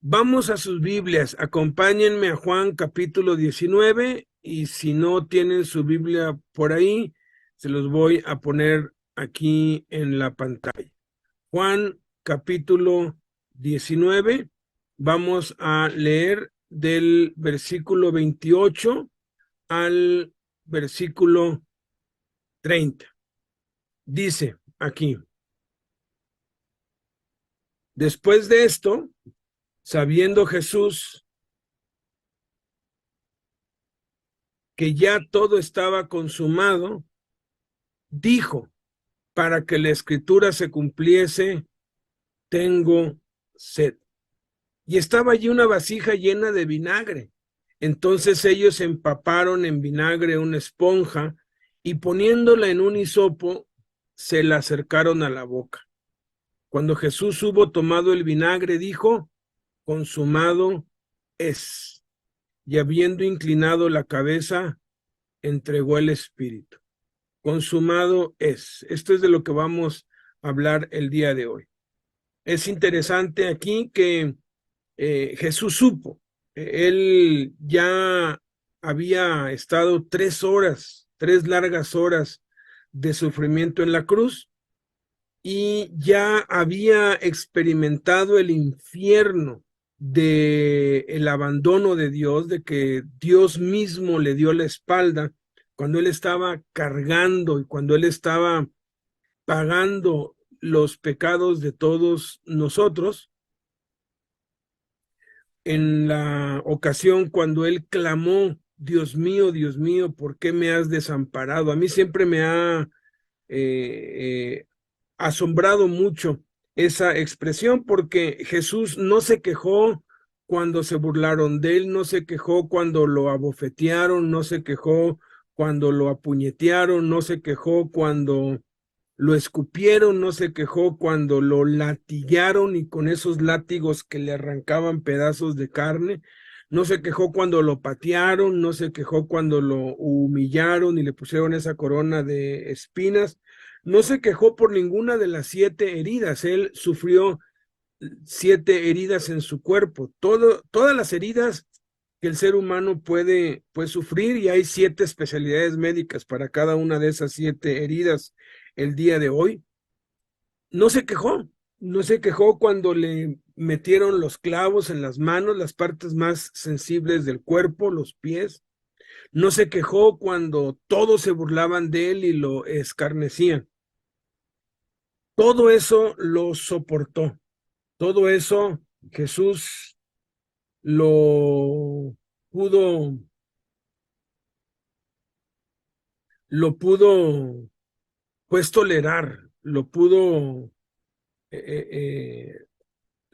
Vamos a sus Biblias, acompáñenme a Juan capítulo 19 y si no tienen su Biblia por ahí, se los voy a poner aquí en la pantalla. Juan capítulo 19, vamos a leer del versículo 28 al versículo 30. Dice aquí, después de esto, sabiendo Jesús que ya todo estaba consumado, dijo, para que la escritura se cumpliese, tengo sed. Y estaba allí una vasija llena de vinagre. Entonces ellos empaparon en vinagre una esponja y poniéndola en un hisopo, se la acercaron a la boca. Cuando Jesús hubo tomado el vinagre, dijo, consumado es. Y habiendo inclinado la cabeza, entregó el espíritu. Consumado es. Esto es de lo que vamos a hablar el día de hoy. Es interesante aquí que Jesús supo, él ya había estado 3 horas, 3 largas horas de sufrimiento en la cruz y ya había experimentado el infierno de el abandono de Dios, de que Dios mismo le dio la espalda cuando él estaba cargando y cuando él estaba pagando los pecados de todos nosotros. En la ocasión cuando él clamó, Dios mío, ¿por qué me has desamparado? A mí siempre me ha asombrado mucho esa expresión porque Jesús no se quejó cuando se burlaron de él, no se quejó cuando lo abofetearon, no se quejó cuando lo apuñetearon, no se quejó cuando lo escupieron, no se quejó cuando lo latigaron y con esos látigos que le arrancaban pedazos de carne, no se quejó cuando lo patearon, no se quejó cuando lo humillaron y le pusieron esa corona de espinas, no se quejó por ninguna de las 7 heridas. Él sufrió 7 heridas en su cuerpo, todas las heridas que el ser humano puede sufrir, y hay 7 especialidades médicas para cada una de esas 7 heridas el día de hoy. No se quejó, no se quejó cuando le metieron los clavos en las manos, las partes más sensibles del cuerpo, los pies. No se quejó cuando todos se burlaban de él y lo escarnecían. Todo eso lo soportó. Todo eso Jesús lo pudo, lo pudo pues tolerar, lo pudo eh, eh,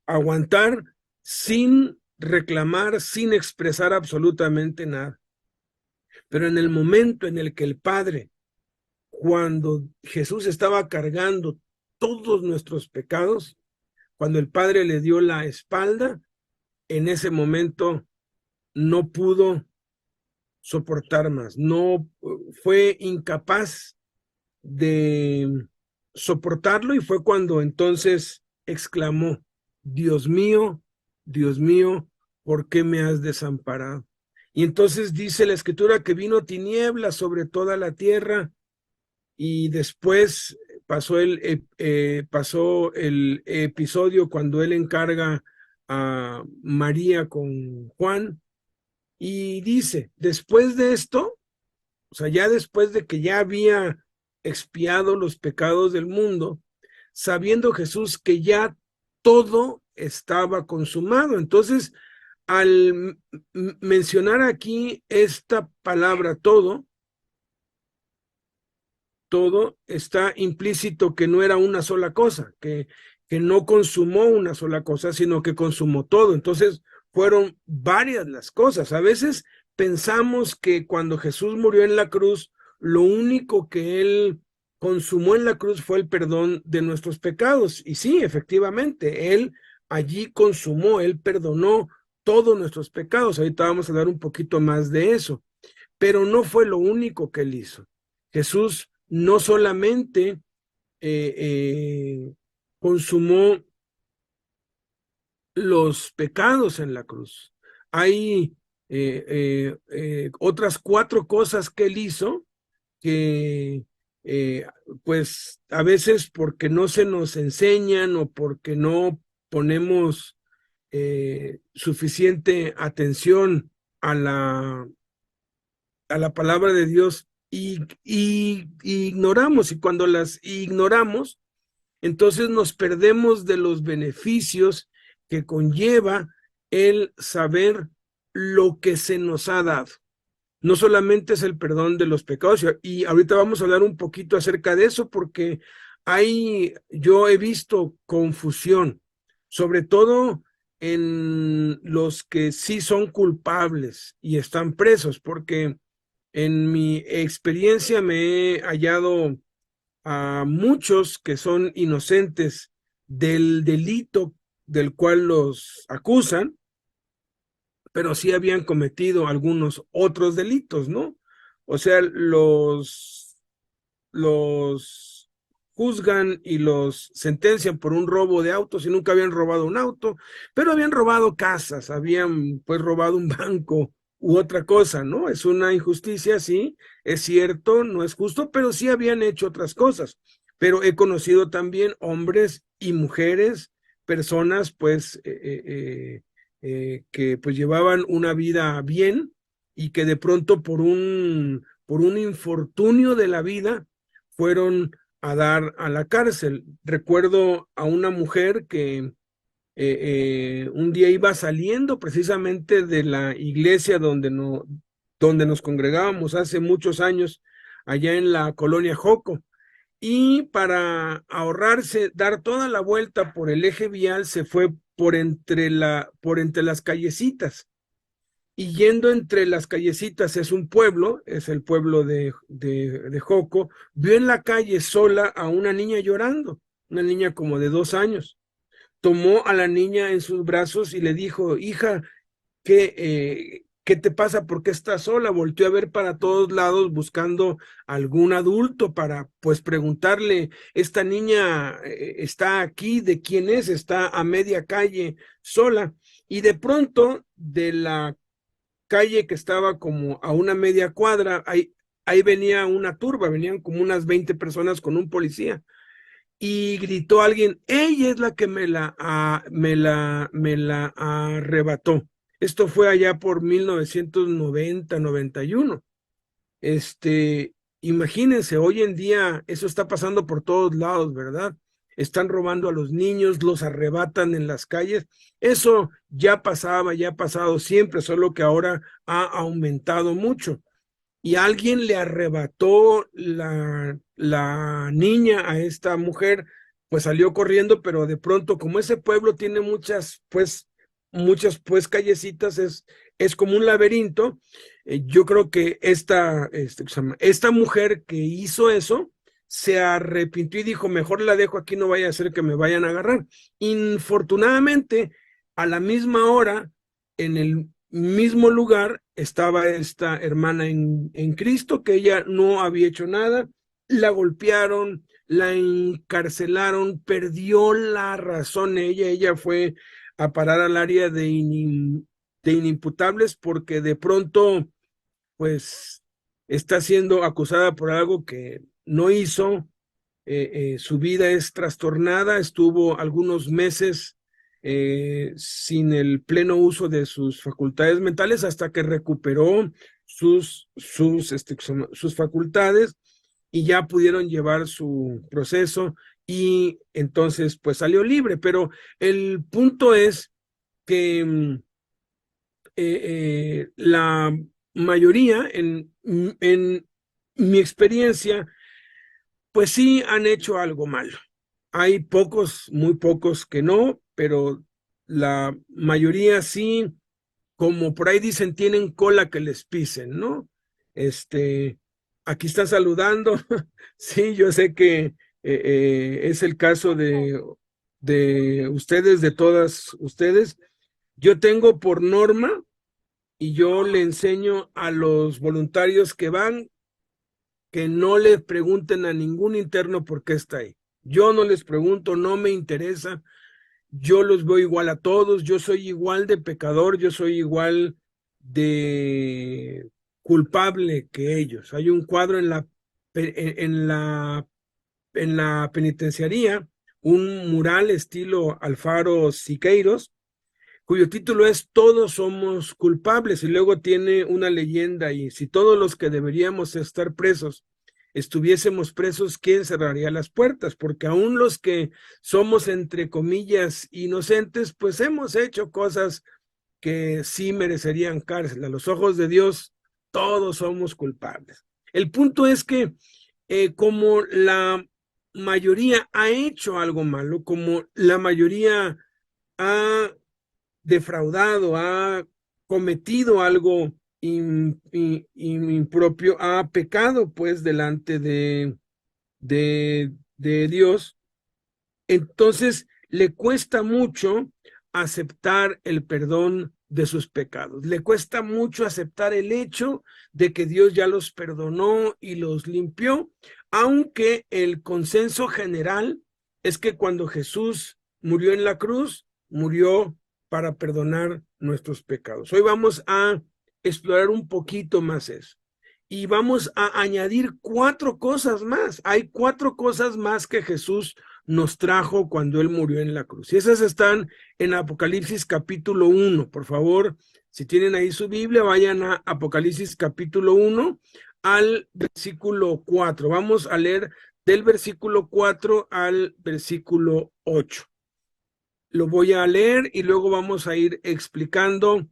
aguantar sin reclamar, sin expresar absolutamente nada. Pero en el momento en el que el Padre, cuando Jesús estaba cargando todos nuestros pecados, cuando el Padre le dio la espalda, en ese momento no pudo soportar más, no fue incapaz de soportarlo y fue cuando entonces exclamó, Dios mío, ¿por qué me has desamparado? Y entonces dice la escritura que vino tinieblas sobre toda la tierra y después pasó el episodio cuando él encarga a María con Juan y dice, después de esto, o sea, ya después de que ya había expiado los pecados del mundo, sabiendo Jesús que ya todo estaba consumado. Entonces, al mencionar aquí esta palabra todo está implícito que no era una sola cosa, que no consumó una sola cosa, sino que consumó todo. Entonces, fueron varias las cosas. A veces pensamos que cuando Jesús murió en la cruz, lo único que él consumó en la cruz fue el perdón de nuestros pecados. Y sí, efectivamente, él allí consumó, él perdonó todos nuestros pecados. Ahorita vamos a hablar un poquito más de eso, pero no fue lo único que él hizo. Jesús no solamente eh, eh, consumó los pecados en la cruz. Hay otras 4 cosas que él hizo que pues a veces porque no se nos enseñan o porque no ponemos suficiente atención a la palabra de Dios y ignoramos, y cuando las ignoramos, entonces nos perdemos de los beneficios que conlleva el saber lo que se nos ha dado. No solamente es el perdón de los pecados, y ahorita vamos a hablar un poquito acerca de eso, porque yo he visto confusión, sobre todo en los que sí son culpables y están presos, porque en mi experiencia me he hallado a muchos que son inocentes del delito del cual los acusan, pero sí habían cometido algunos otros delitos, ¿no? O sea, los juzgan y los sentencian por un robo de autos y nunca habían robado un auto, pero habían robado casas, habían pues robado un banco u otra cosa, ¿no? Es una injusticia, sí, es cierto, no es justo, pero sí habían hecho otras cosas. Pero he conocido también hombres y mujeres, personas pues que pues llevaban una vida bien y que de pronto por un infortunio de la vida fueron a dar a la cárcel. Recuerdo a una mujer que un día iba saliendo precisamente de la iglesia donde nos congregábamos hace muchos años, allá en la colonia Joco. Y para ahorrarse, dar toda la vuelta por el eje vial, se fue por entre las callecitas. Y yendo entre las callecitas, es un pueblo, es el pueblo de Joco, vio en la calle sola a una niña llorando, una niña como de 2 años. Tomó a la niña en sus brazos y le dijo: hija, ¿qué te pasa? ¿Por qué estás sola? Volteó a ver para todos lados buscando algún adulto para pues preguntarle: esta niña está aquí, ¿de quién es? Está a media calle sola. Y de pronto de la calle que estaba como a una media cuadra, ahí venía una turba, venían como unas 20 personas con un policía. Y gritó alguien: ella es la que me la arrebató. Esto fue allá por 1990, 91. Imagínense, hoy en día eso está pasando por todos lados, ¿verdad? Están robando a los niños, los arrebatan en las calles. Eso ya pasaba, ya ha pasado siempre, solo que ahora ha aumentado mucho. Y alguien le arrebató la niña a esta mujer, pues salió corriendo, pero de pronto, como ese pueblo tiene muchas pues callecitas, es como un laberinto. Yo creo que esta mujer que hizo eso se arrepintió y dijo: mejor la dejo aquí, no vaya a ser que me vayan a agarrar. Infortunadamente, a la misma hora, en el mismo lugar, estaba esta hermana en Cristo, que ella no había hecho nada. La golpearon, la encarcelaron, perdió la razón ella fue a parar al área de inimputables, porque de pronto pues está siendo acusada por algo que no hizo. Su vida es trastornada, estuvo algunos meses sin el pleno uso de sus facultades mentales hasta que recuperó sus facultades y ya pudieron llevar su proceso, y entonces pues salió libre. Pero el punto es que la mayoría, en mi experiencia, pues sí han hecho algo malo. Hay pocos, muy pocos que no, pero la mayoría sí, como por ahí dicen, tienen cola que les pisen, ¿no? Este, Aquí está saludando. Sí, yo sé que es el caso de ustedes, de todas ustedes. Yo tengo por norma, y yo le enseño a los voluntarios que van, que no le pregunten a ningún interno por qué está ahí. Yo no les pregunto, no me interesa. yo los veo igual a todos, yo soy igual de pecador, yo soy igual de culpable que ellos. Hay un cuadro en la penitenciaría, un mural estilo Alfaro Siqueiros, cuyo título es Todos somos culpables, y luego tiene una leyenda, y si todos los que deberíamos estar presos estuviésemos presos, ¿quién cerraría las puertas? Porque aún los que somos, entre comillas, inocentes, pues hemos hecho cosas que sí merecerían cárcel. A los ojos de Dios, todos somos culpables. El punto es que como la mayoría ha hecho algo malo, como la mayoría ha defraudado, ha cometido algo impropio, ha pecado pues delante de Dios, entonces le cuesta mucho aceptar el perdón de sus pecados. Le cuesta mucho aceptar el hecho de que Dios ya los perdonó y los limpió, aunque el consenso general es que cuando Jesús murió en la cruz, murió para perdonar nuestros pecados. Hoy vamos a explorar un poquito más eso. Y vamos a añadir 4 cosas más. Hay 4 cosas más que Jesús nos trajo cuando Él murió en la cruz. Y esas están en Apocalipsis capítulo 1. Por favor, si tienen ahí su Biblia, vayan a Apocalipsis capítulo 1 al versículo 4. Vamos a leer del versículo 4 al versículo 8. Lo voy a leer y luego vamos a ir explicando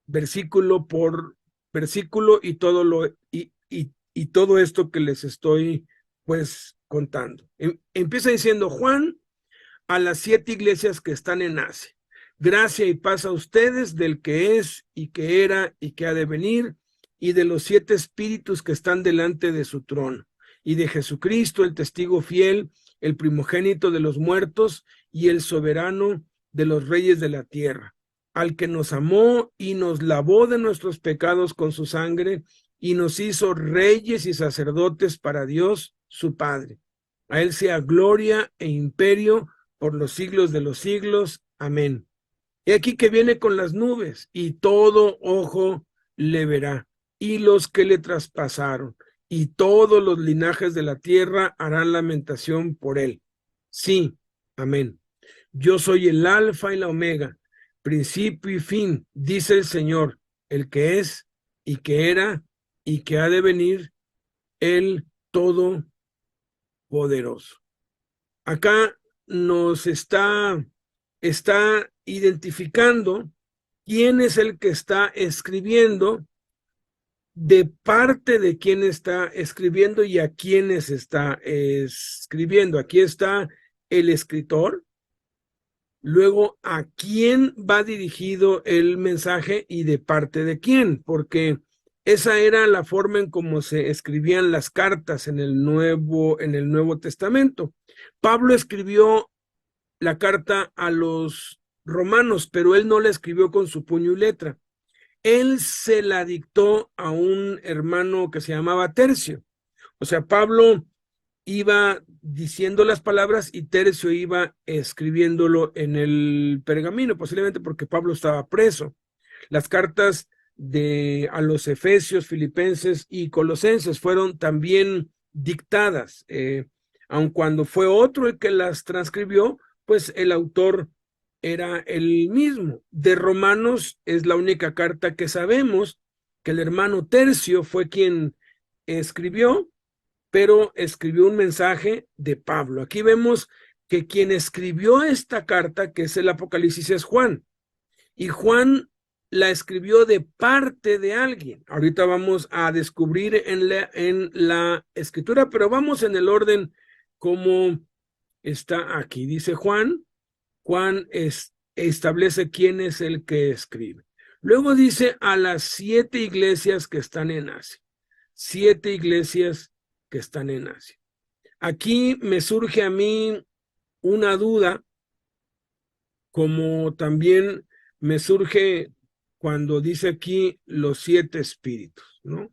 versículo por versículo y todo esto que les estoy pues contando. Empieza diciendo: Juan, a las 7 iglesias que están en Asia, gracia y paz a ustedes del que es y que era y que ha de venir, y de los 7 espíritus que están delante de su trono, y de Jesucristo, el testigo fiel, el primogénito de los muertos y el soberano de los reyes de la tierra, al que nos amó y nos lavó de nuestros pecados con su sangre y nos hizo reyes y sacerdotes para Dios su Padre. A él sea gloria e imperio por los siglos de los siglos. Amén. He aquí que viene con las nubes, y todo ojo le verá, y los que le traspasaron, y todos los linajes de la tierra harán lamentación por él. Sí, amén. Yo soy el alfa y la omega, principio y fin, dice el Señor, el que es y que era y que ha de venir, el Todopoderoso. Acá nos está identificando quién es el que está escribiendo, de parte de quién está escribiendo y a quiénes está escribiendo. Aquí está el escritor, luego a quién va dirigido el mensaje y de parte de quién, porque esa era la forma en cómo se escribían las cartas en el Nuevo Testamento. Pablo escribió la carta a los romanos, pero él no la escribió con su puño y letra. Él se la dictó a un hermano que se llamaba Tercio. O sea, Pablo iba diciendo las palabras y Tercio iba escribiéndolo en el pergamino, posiblemente porque Pablo estaba preso. Las cartas a los Efesios, Filipenses y Colosenses fueron también dictadas, aun cuando fue otro el que las transcribió, pues el autor era el mismo. De Romanos es la única carta que sabemos que el hermano Tercio fue quien escribió, pero escribió un mensaje de Pablo. Aquí vemos que quien escribió esta carta, que es el Apocalipsis, es Juan. Y Juan la escribió de parte de alguien. Ahorita vamos a descubrir en la escritura, pero vamos en el orden como está aquí. Dice Juan establece quién es el que escribe. Luego dice a las 7 iglesias que están en Asia. 7 iglesias que están en Asia. Aquí me surge a mí una duda, como también me surge cuando dice aquí los 7 espíritus, ¿no?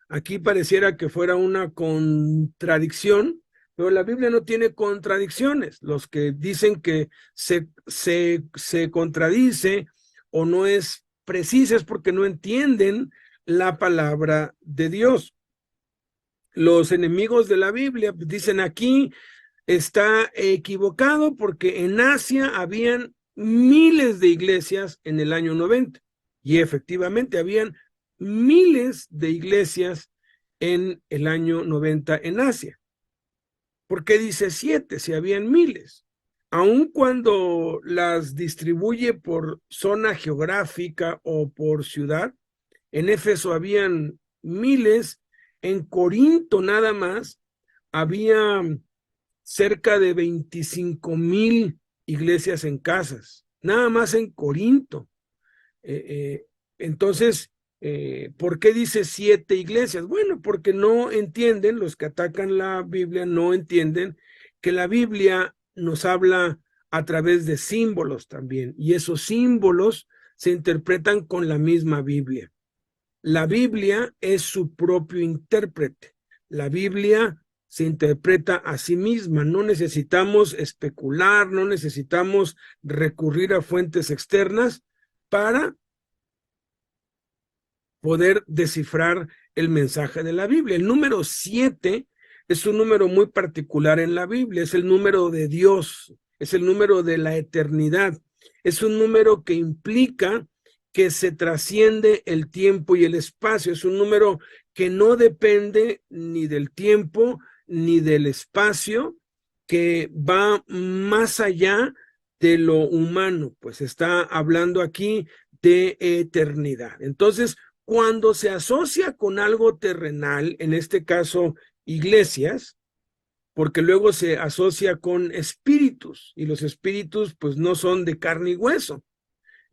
Aquí pareciera que fuera una contradicción, pero la Biblia no tiene contradicciones. Los que dicen que se contradice o no es precisa es porque no entienden la palabra de Dios. Los enemigos de la Biblia dicen aquí está equivocado porque en Asia habían miles de iglesias en el año 90 y efectivamente habían miles de iglesias en el año 90 en Asia. ¿Por qué dice 7 si habían miles? Aun cuando las distribuye por zona geográfica o por ciudad, en Éfeso habían miles, en Corinto nada más había cerca de 25,000 iglesias en casas, nada más en Corinto. Entonces, ¿por qué dice 7 iglesias? Bueno, porque no entienden, los que atacan la Biblia no entienden que la Biblia nos habla a través de símbolos también, y esos símbolos se interpretan con la misma Biblia. La Biblia es su propio intérprete. La Biblia se interpreta a sí misma. No necesitamos especular, no necesitamos recurrir a fuentes externas para poder descifrar el mensaje de la Biblia. El número 7 es un número muy particular en la Biblia, es el número de Dios, es el número de la eternidad, es un número que implica que se trasciende el tiempo y el espacio, es un número que no depende ni del tiempo ni del espacio, que va más allá de lo humano, pues está hablando aquí de eternidad. Entonces, cuando se asocia con algo terrenal, en este caso iglesias, porque luego se asocia con espíritus, y los espíritus pues no son de carne y hueso.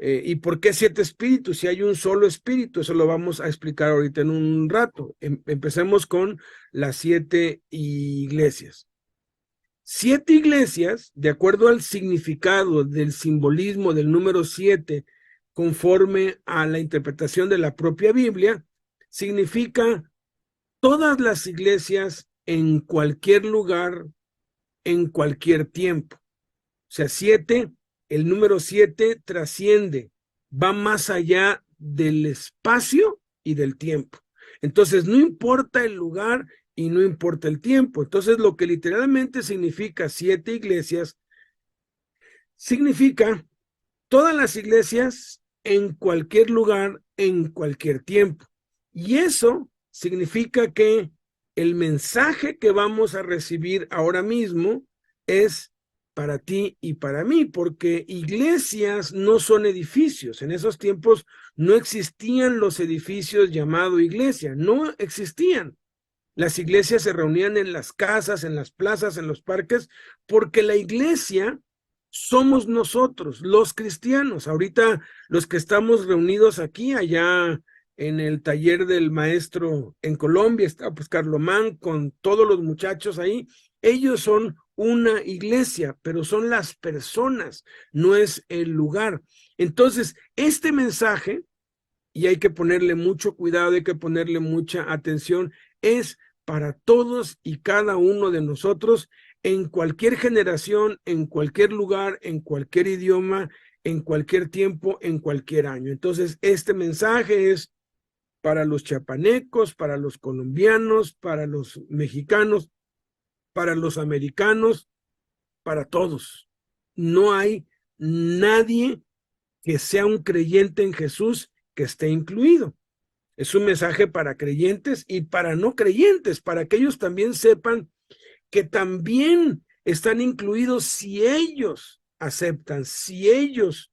¿Y por qué 7 espíritus? Si hay un solo espíritu, eso lo vamos a explicar ahorita en un rato. Empecemos con las 7 iglesias. 7 iglesias, de acuerdo al significado del simbolismo del número 7, conforme a la interpretación de la propia Biblia, significa todas las iglesias en cualquier lugar, en cualquier tiempo. O sea, 7, el número 7 trasciende, va más allá del espacio y del tiempo. Entonces, no importa el lugar y no importa el tiempo. Entonces, lo que literalmente significa 7 iglesias, significa todas las iglesias en cualquier lugar, en cualquier tiempo. Y eso significa que el mensaje que vamos a recibir ahora mismo es para ti y para mí, porque iglesias no son edificios. En esos tiempos no existían los edificios llamados iglesia, no existían. Las iglesias se reunían en las casas, en las plazas, en los parques, porque la iglesia somos nosotros, los cristianos. Ahorita los que estamos reunidos aquí, allá en el taller del maestro en Colombia, está pues Carlomán con todos los muchachos ahí. Ellos son una iglesia, pero son las personas, no es el lugar. Entonces, este mensaje, y hay que ponerle mucho cuidado, hay que ponerle mucha atención, es para todos y cada uno de nosotros, en cualquier generación, en cualquier lugar, en cualquier idioma, en cualquier tiempo, en cualquier año. Entonces, este mensaje es para los chiapanecos, para los colombianos, para los mexicanos, para los americanos, para todos. No hay nadie que sea un creyente en Jesús que esté incluido. Es un mensaje para creyentes y para no creyentes, para que ellos también sepan que también están incluidos si ellos aceptan, si ellos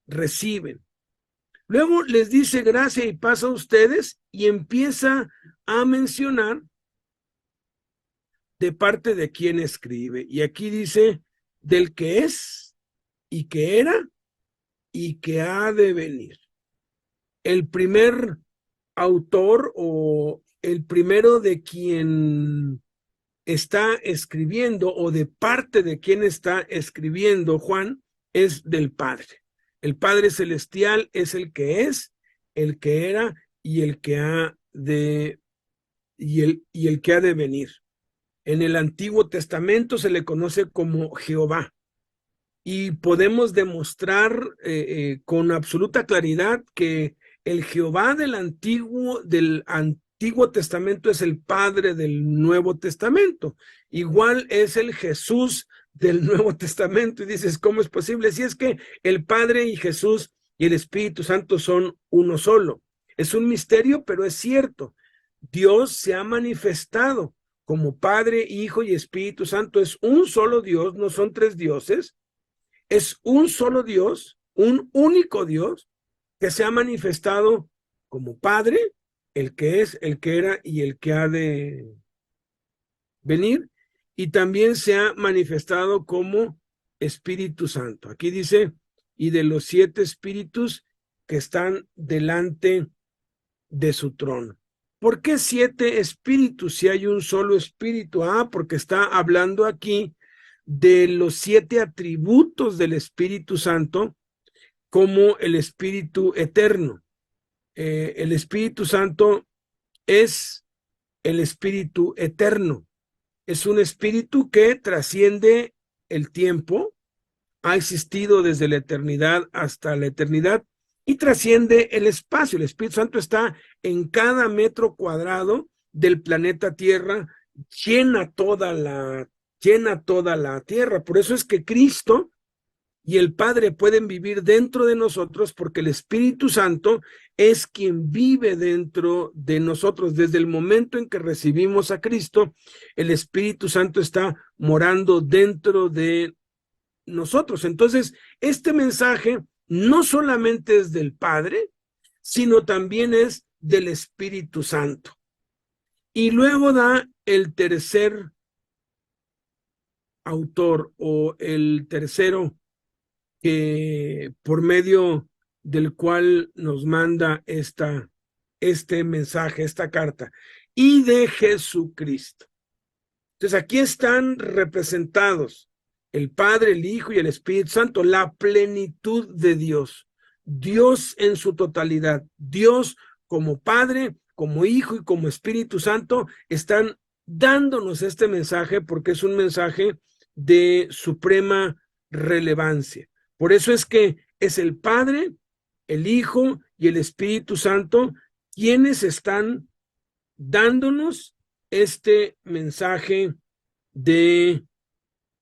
reciben. Luego les dice gracia y paz a ustedes y empieza a mencionar de parte de quién escribe. Y aquí dice del que es y que era y que ha de venir. El primer autor o el primero de quien está escribiendo o de parte de quien está escribiendo Juan es del Padre. El Padre Celestial es el que es, el que era y el que ha de y el que ha de venir. En el Antiguo Testamento se le conoce como Jehová. Y podemos demostrar con absoluta claridad que el Jehová del Antiguo Testamento es el Padre del Nuevo Testamento. Igual es el Jesús del Nuevo Testamento. Y dices, ¿cómo es posible? Si es que el Padre y Jesús y el Espíritu Santo son uno solo. Es un misterio, pero es cierto. Dios se ha manifestado como Padre, Hijo y Espíritu Santo. Es un solo Dios, no son tres dioses. Es un solo Dios, un único Dios, que se ha manifestado como Padre, el que es, el que era y el que ha de venir, y también se ha manifestado como Espíritu Santo. Aquí dice, y de los 7 espíritus que están delante de su trono. ¿Por qué 7 espíritus si hay un solo espíritu? Porque está hablando aquí de los 7 atributos del Espíritu Santo como el Espíritu eterno. El Espíritu Santo es el Espíritu eterno. Es un espíritu que trasciende el tiempo, ha existido desde la eternidad hasta la eternidad y trasciende el espacio. El Espíritu Santo está en cada metro cuadrado del planeta Tierra, llena toda la tierra. Por eso es que Cristo y el Padre pueden vivir dentro de nosotros, porque el Espíritu Santo es quien vive dentro de nosotros. Desde el momento en que recibimos a Cristo, el Espíritu Santo está morando dentro de nosotros. Entonces, este mensaje no solamente es del Padre, sino también es del Espíritu Santo. Y luego da el tercer autor o el tercero que por medio del cual nos manda este mensaje, esta carta, y de Jesucristo. Entonces aquí están representados el Padre, el Hijo y el Espíritu Santo, la plenitud de Dios. Dios en su totalidad, Dios como Padre, como Hijo y como Espíritu Santo están dándonos este mensaje porque es un mensaje de suprema relevancia. Por eso es que es el Padre, el Hijo y el Espíritu Santo quienes están dándonos este mensaje de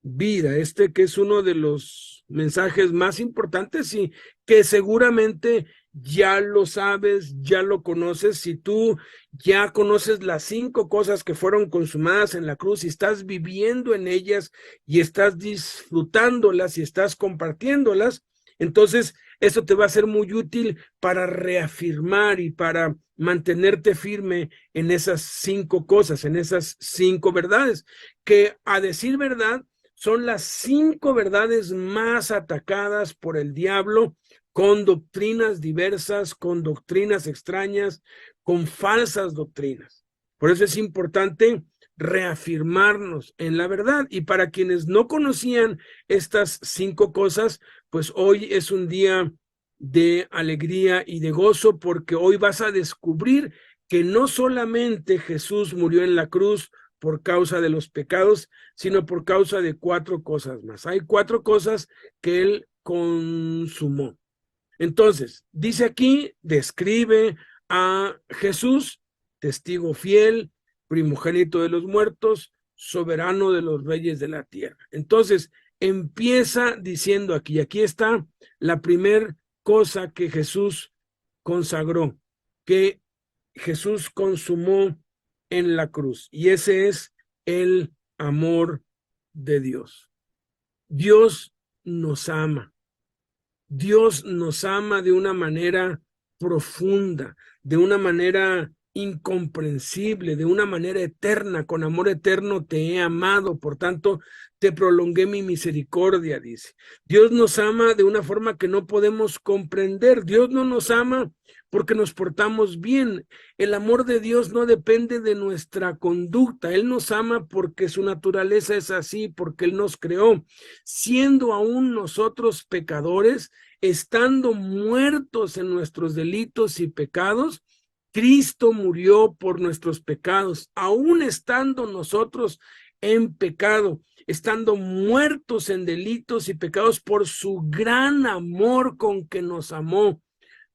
vida, que es uno de los mensajes más importantes y que seguramente ya lo sabes, ya lo conoces. Si tú ya conoces las 5 cosas que fueron consumadas en la cruz y estás viviendo en ellas y estás disfrutándolas y estás compartiéndolas, entonces eso te va a ser muy útil para reafirmar y para mantenerte firme en esas 5 cosas, en esas 5 verdades, que a decir verdad son las 5 verdades más atacadas por el diablo, con doctrinas diversas, con doctrinas extrañas, con falsas doctrinas. Por eso es importante reafirmarnos en la verdad. Y para quienes no conocían estas 5 cosas, pues hoy es un día de alegría y de gozo, porque hoy vas a descubrir que no solamente Jesús murió en la cruz por causa de los pecados, sino por causa de 4 cosas más. Hay 4 cosas que él consumó. Entonces, dice aquí, describe a Jesús, testigo fiel, primogénito de los muertos, soberano de los reyes de la tierra. Entonces, empieza diciendo aquí está la primera cosa que Jesús consagró, que Jesús consumó en la cruz, y ese es el amor de Dios. Dios nos ama. Dios nos ama de una manera profunda, de una manera incomprensible, de una manera eterna. Con amor eterno te he amado, por tanto te prolongué mi misericordia, dice. Dios nos ama de una forma que no podemos comprender. Dios no nos ama porque nos portamos bien. El amor de Dios no depende de nuestra conducta. Él nos ama porque su naturaleza es así, porque Él nos creó. Siendo aún nosotros pecadores, estando muertos en nuestros delitos y pecados, Cristo murió por nuestros pecados. Aún estando nosotros en pecado, estando muertos en delitos y pecados, por su gran amor con que nos amó,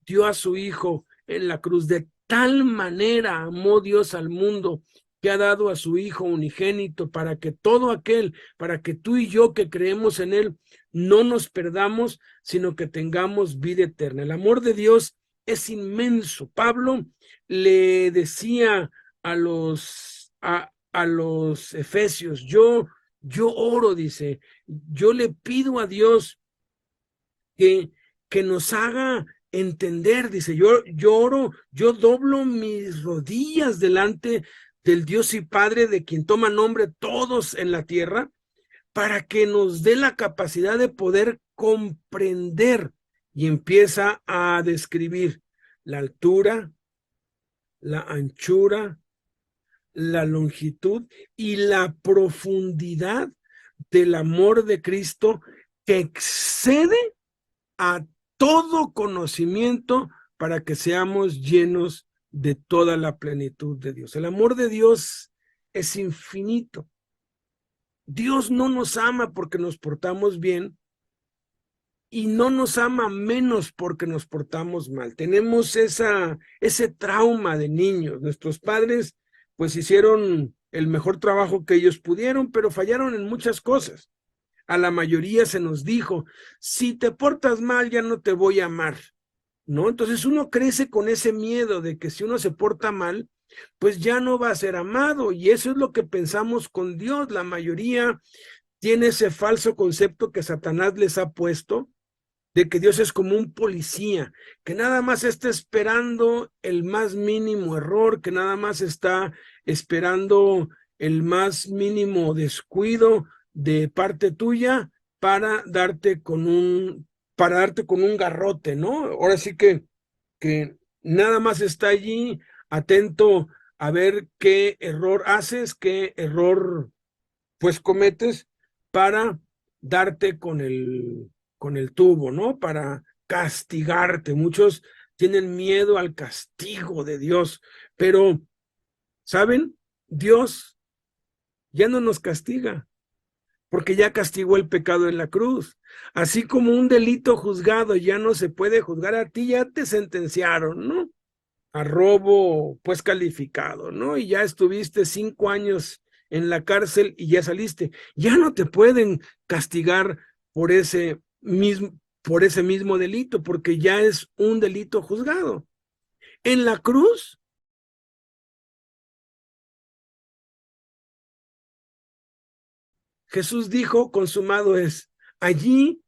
dio a su Hijo en la cruz. De tal manera amó Dios al mundo, que ha dado a su Hijo unigénito, para que todo aquel, para que tú y yo que creemos en Él, no nos perdamos, sino que tengamos vida eterna. El amor de Dios es inmenso. Pablo le decía a los efesios, yo oro, dice, yo le pido a Dios que nos haga entender, dice, yo oro, yo doblo mis rodillas delante del Dios y Padre, de quien toma nombre todos en la tierra, para que nos dé la capacidad de poder comprender. Y empieza a describir la altura, la anchura, la longitud y la profundidad del amor de Cristo, que excede a todo conocimiento, para que seamos llenos de toda la plenitud de Dios. El amor de Dios es infinito. Dios no nos ama porque nos portamos bien, y no nos ama menos porque nos portamos mal. Tenemos ese trauma de niños. Nuestros padres pues hicieron el mejor trabajo que ellos pudieron, pero fallaron en muchas cosas. A la mayoría se nos dijo, si te portas mal ya no te voy a amar, ¿no? Entonces uno crece con ese miedo de que si uno se porta mal, pues ya no va a ser amado, y eso es lo que pensamos con Dios. La mayoría tiene ese falso concepto que Satanás les ha puesto, de que Dios es como un policía, que nada más está esperando el más mínimo error, que nada más está esperando el más mínimo descuido de parte tuya para darte con un garrote, ¿no? Ahora sí que nada más está allí atento a ver qué error haces, qué error pues cometes, para darte con el tubo, ¿no? Para castigarte. Muchos tienen miedo al castigo de Dios, pero, ¿saben? Dios ya no nos castiga, porque ya castigó el pecado en la cruz. Así como un delito juzgado ya no se puede juzgar a ti, ya te sentenciaron, ¿no? A robo, pues calificado, ¿no? Y ya estuviste 5 años en la cárcel y ya saliste. Ya no te pueden castigar por ese mismo delito, porque ya es un delito juzgado. En la cruz, Jesús dijo, consumado es. Allí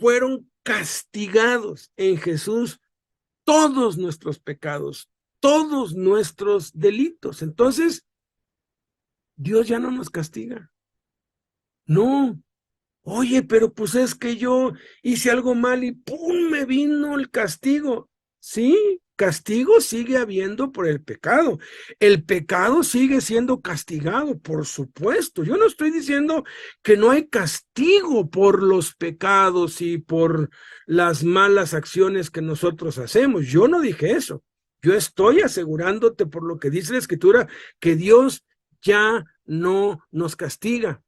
fueron castigados en Jesús todos nuestros pecados, todos nuestros delitos. Entonces, Dios ya no nos castiga. No. Oye, pero pues es que yo hice algo mal y ¡pum! Me vino el castigo. Sí, castigo sigue habiendo por el pecado. El pecado sigue siendo castigado, por supuesto. Yo no estoy diciendo que no hay castigo por los pecados y por las malas acciones que nosotros hacemos. Yo no dije eso. Yo estoy asegurándote, por lo que dice la Escritura, que Dios ya no nos castiga.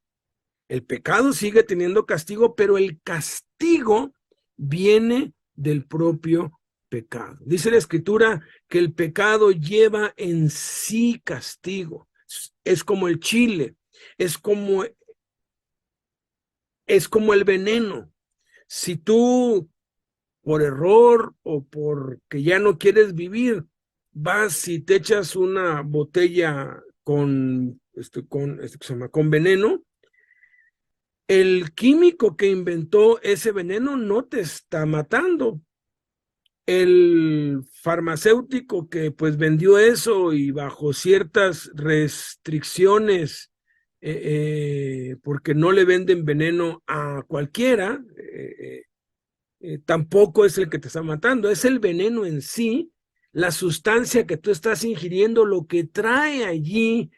El pecado sigue teniendo castigo, pero el castigo viene del propio pecado. Dice la Escritura que el pecado lleva en sí castigo. Es como el chile, es como el veneno. Si tú, por error o porque ya no quieres vivir, vas y te echas una botella con veneno, el químico que inventó ese veneno no te está matando. El farmacéutico que pues vendió eso y bajo ciertas restricciones, porque no le venden veneno a cualquiera, tampoco es el que te está matando, es el veneno en sí, la sustancia que tú estás ingiriendo, lo que trae allí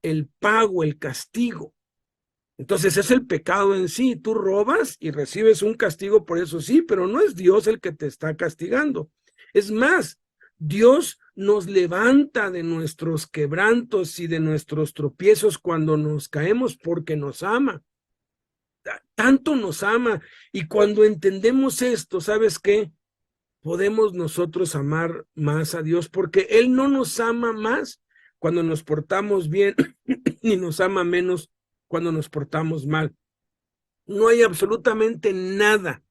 el pago, el castigo. Entonces es el pecado en sí. Tú robas y recibes un castigo por eso, sí, pero no es Dios el que te está castigando. Es más, Dios nos levanta de nuestros quebrantos y de nuestros tropiezos cuando nos caemos porque nos ama. Tanto nos ama. Y cuando entendemos esto, ¿sabes qué? Podemos nosotros amar más a Dios porque Él no nos ama más cuando nos portamos bien, ni nos ama menos cuando nos portamos mal. No hay absolutamente nada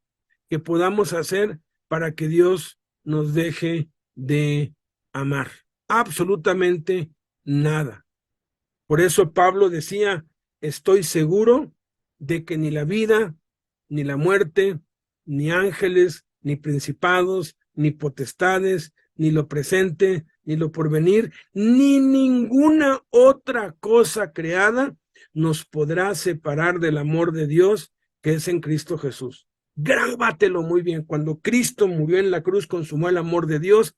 que podamos hacer para que Dios nos deje de amar. Absolutamente nada. Por eso Pablo decía, estoy seguro de que ni la vida, ni la muerte, ni ángeles, ni principados, ni potestades, ni lo presente, ni lo porvenir, ni ninguna otra cosa creada nos podrá separar del amor de Dios que es en Cristo Jesús. Grábatelo muy bien. Cuando Cristo murió en la cruz, consumó el amor de Dios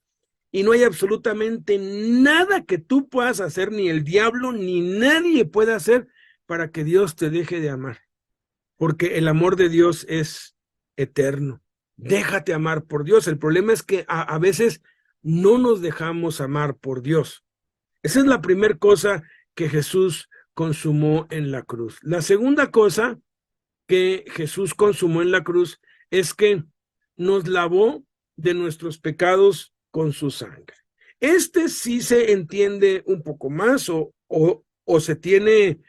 y no hay absolutamente nada que tú puedas hacer, ni el diablo, ni nadie pueda hacer para que Dios te deje de amar. Porque el amor de Dios es eterno. Déjate amar por Dios. El problema es que a veces no nos dejamos amar por Dios. Esa es la primera cosa que Jesús consumó en la cruz. La segunda cosa que Jesús consumó en la cruz es que nos lavó de nuestros pecados con su sangre. Este sí se entiende un poco más o se tiene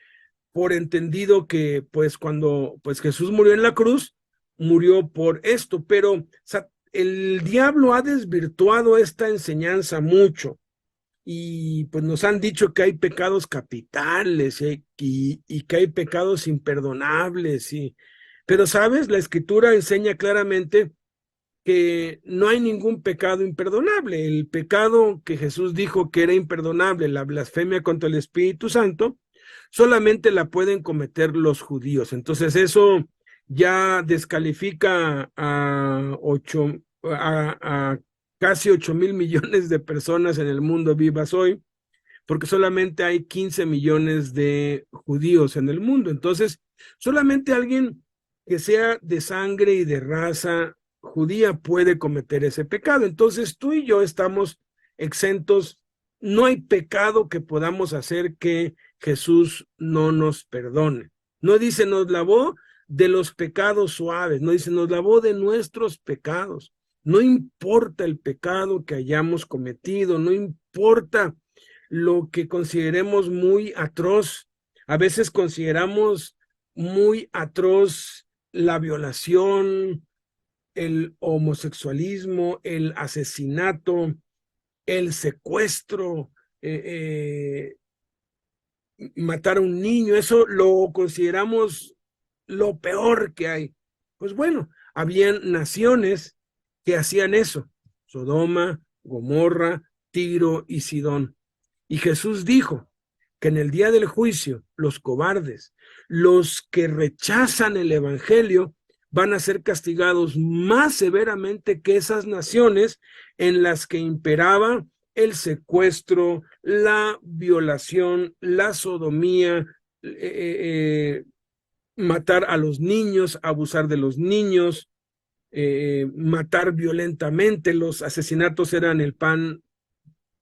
por entendido que pues cuando pues Jesús murió en la cruz, murió por esto, pero el diablo ha desvirtuado esta enseñanza mucho y pues nos han dicho que hay pecados capitales y que hay pecados imperdonables, pero sabes, la Escritura enseña claramente que no hay ningún pecado imperdonable. El pecado que Jesús dijo que era imperdonable, la blasfemia contra el Espíritu Santo, solamente la pueden cometer los judíos. Entonces eso ya descalifica a casi 8,000,000,000 de personas en el mundo vivas hoy, porque solamente hay 15 millones de judíos en el mundo. Entonces, solamente alguien que sea de sangre y de raza judía puede cometer ese pecado. Entonces, tú y yo estamos exentos. No hay pecado que podamos hacer que Jesús no nos perdone. No dice nos lavó de los pecados suaves, no dice nos lavó de nuestros pecados. No importa el pecado que hayamos cometido, no importa lo que consideremos muy atroz. A veces consideramos muy atroz la violación, el homosexualismo, el asesinato, el secuestro, matar a un niño, eso lo consideramos lo peor que hay. Pues bueno, habían naciones que hacían eso, Sodoma, Gomorra, Tiro y Sidón. Y Jesús dijo que en el día del juicio, los cobardes, los que rechazan el evangelio, van a ser castigados más severamente que esas naciones en las que imperaba el secuestro, la violación, la sodomía, matar a los niños, abusar de los niños, matar violentamente. Los asesinatos eran el pan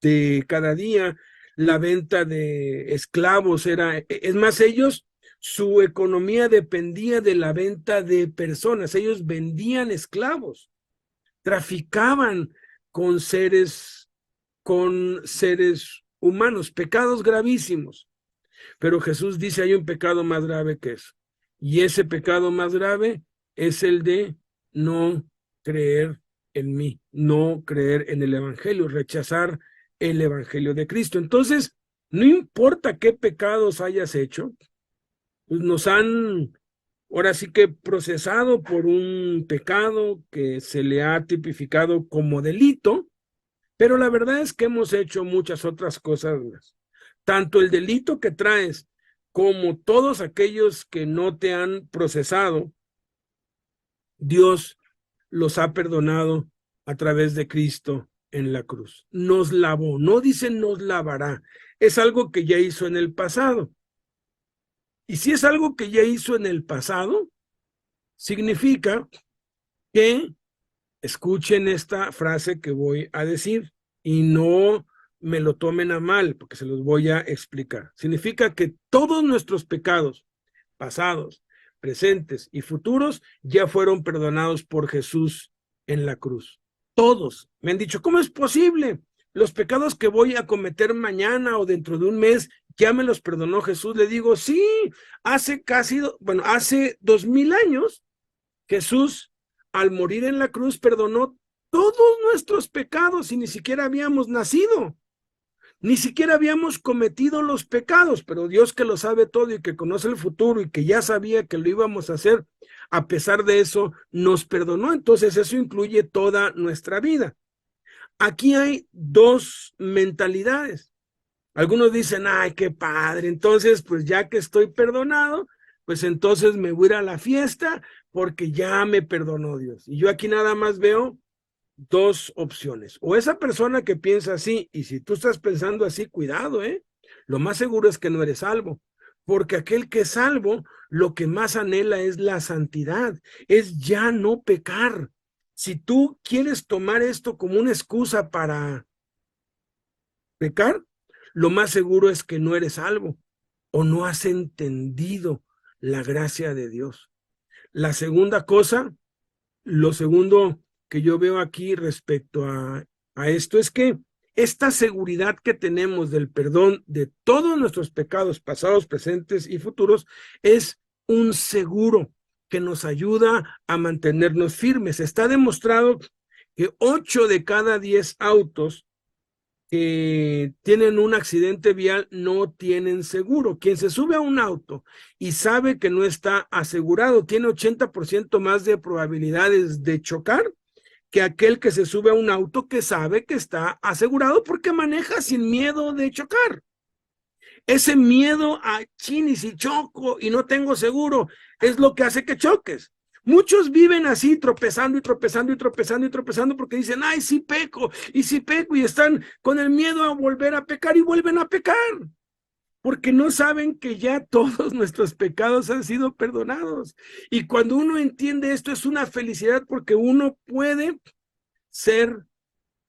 de cada día, la venta de esclavos es más, ellos, su economía dependía de la venta de personas, ellos vendían esclavos, traficaban con seres humanos, pecados gravísimos. Pero Jesús dice, hay un pecado más grave que eso. Y ese pecado más grave es el de no creer en mí, no creer en el evangelio, rechazar el evangelio de Cristo. Entonces, no importa qué pecados hayas hecho, pues nos han ahora sí que procesado por un pecado que se le ha tipificado como delito, pero la verdad es que hemos hecho muchas otras cosas más. Tanto el delito que traes como todos aquellos que no te han procesado, Dios los ha perdonado a través de Cristo en la cruz. Nos lavó, no dice nos lavará, es algo que ya hizo en el pasado. Y si es algo que ya hizo en el pasado, significa que, escuchen esta frase que voy a decir, y no me lo tomen a mal, porque se los voy a explicar. Significa que todos nuestros pecados, pasados, presentes y futuros, ya fueron perdonados por Jesús en la cruz. Todos. Me han dicho, ¿cómo es posible? Los pecados que voy a cometer mañana o dentro de un mes, ya me los perdonó Jesús. Le digo, sí, hace 2000 años, Jesús, al morir en la cruz, perdonó todos nuestros pecados y ni siquiera habíamos nacido. Ni siquiera habíamos cometido los pecados, pero Dios, que lo sabe todo y que conoce el futuro y que ya sabía que lo íbamos a hacer, a pesar de eso, nos perdonó. Entonces eso incluye toda nuestra vida. Aquí hay dos mentalidades. Algunos dicen, ay, qué padre, entonces pues ya que estoy perdonado, pues entonces me voy a ir a la fiesta porque ya me perdonó Dios. Y yo aquí nada más veo dos opciones. O esa persona que piensa así, y si tú estás pensando así, cuidado, lo más seguro es que no eres salvo, porque aquel que es salvo, lo que más anhela es la santidad, es ya no pecar. Si tú quieres tomar esto como una excusa para pecar, lo más seguro es que no eres salvo o no has entendido la gracia de Dios. La segunda cosa, lo segundo que yo veo aquí respecto a esto es que esta seguridad que tenemos del perdón de todos nuestros pecados pasados, presentes y futuros es un seguro que nos ayuda a mantenernos firmes. Está demostrado que 8 de cada 10 autos que tienen un accidente vial no tienen seguro. Quien se sube a un auto y sabe que no está asegurado tiene 80% más de probabilidades de chocar que aquel que se sube a un auto que sabe que está asegurado porque maneja sin miedo de chocar. Ese miedo a chin, y si choco y no tengo seguro es lo que hace que choques. Muchos viven así, tropezando y tropezando y tropezando y tropezando porque dicen, ay, sí peco, y están con el miedo a volver a pecar y vuelven a pecar, porque no saben que ya todos nuestros pecados han sido perdonados. Y cuando uno entiende esto es una felicidad porque uno puede ser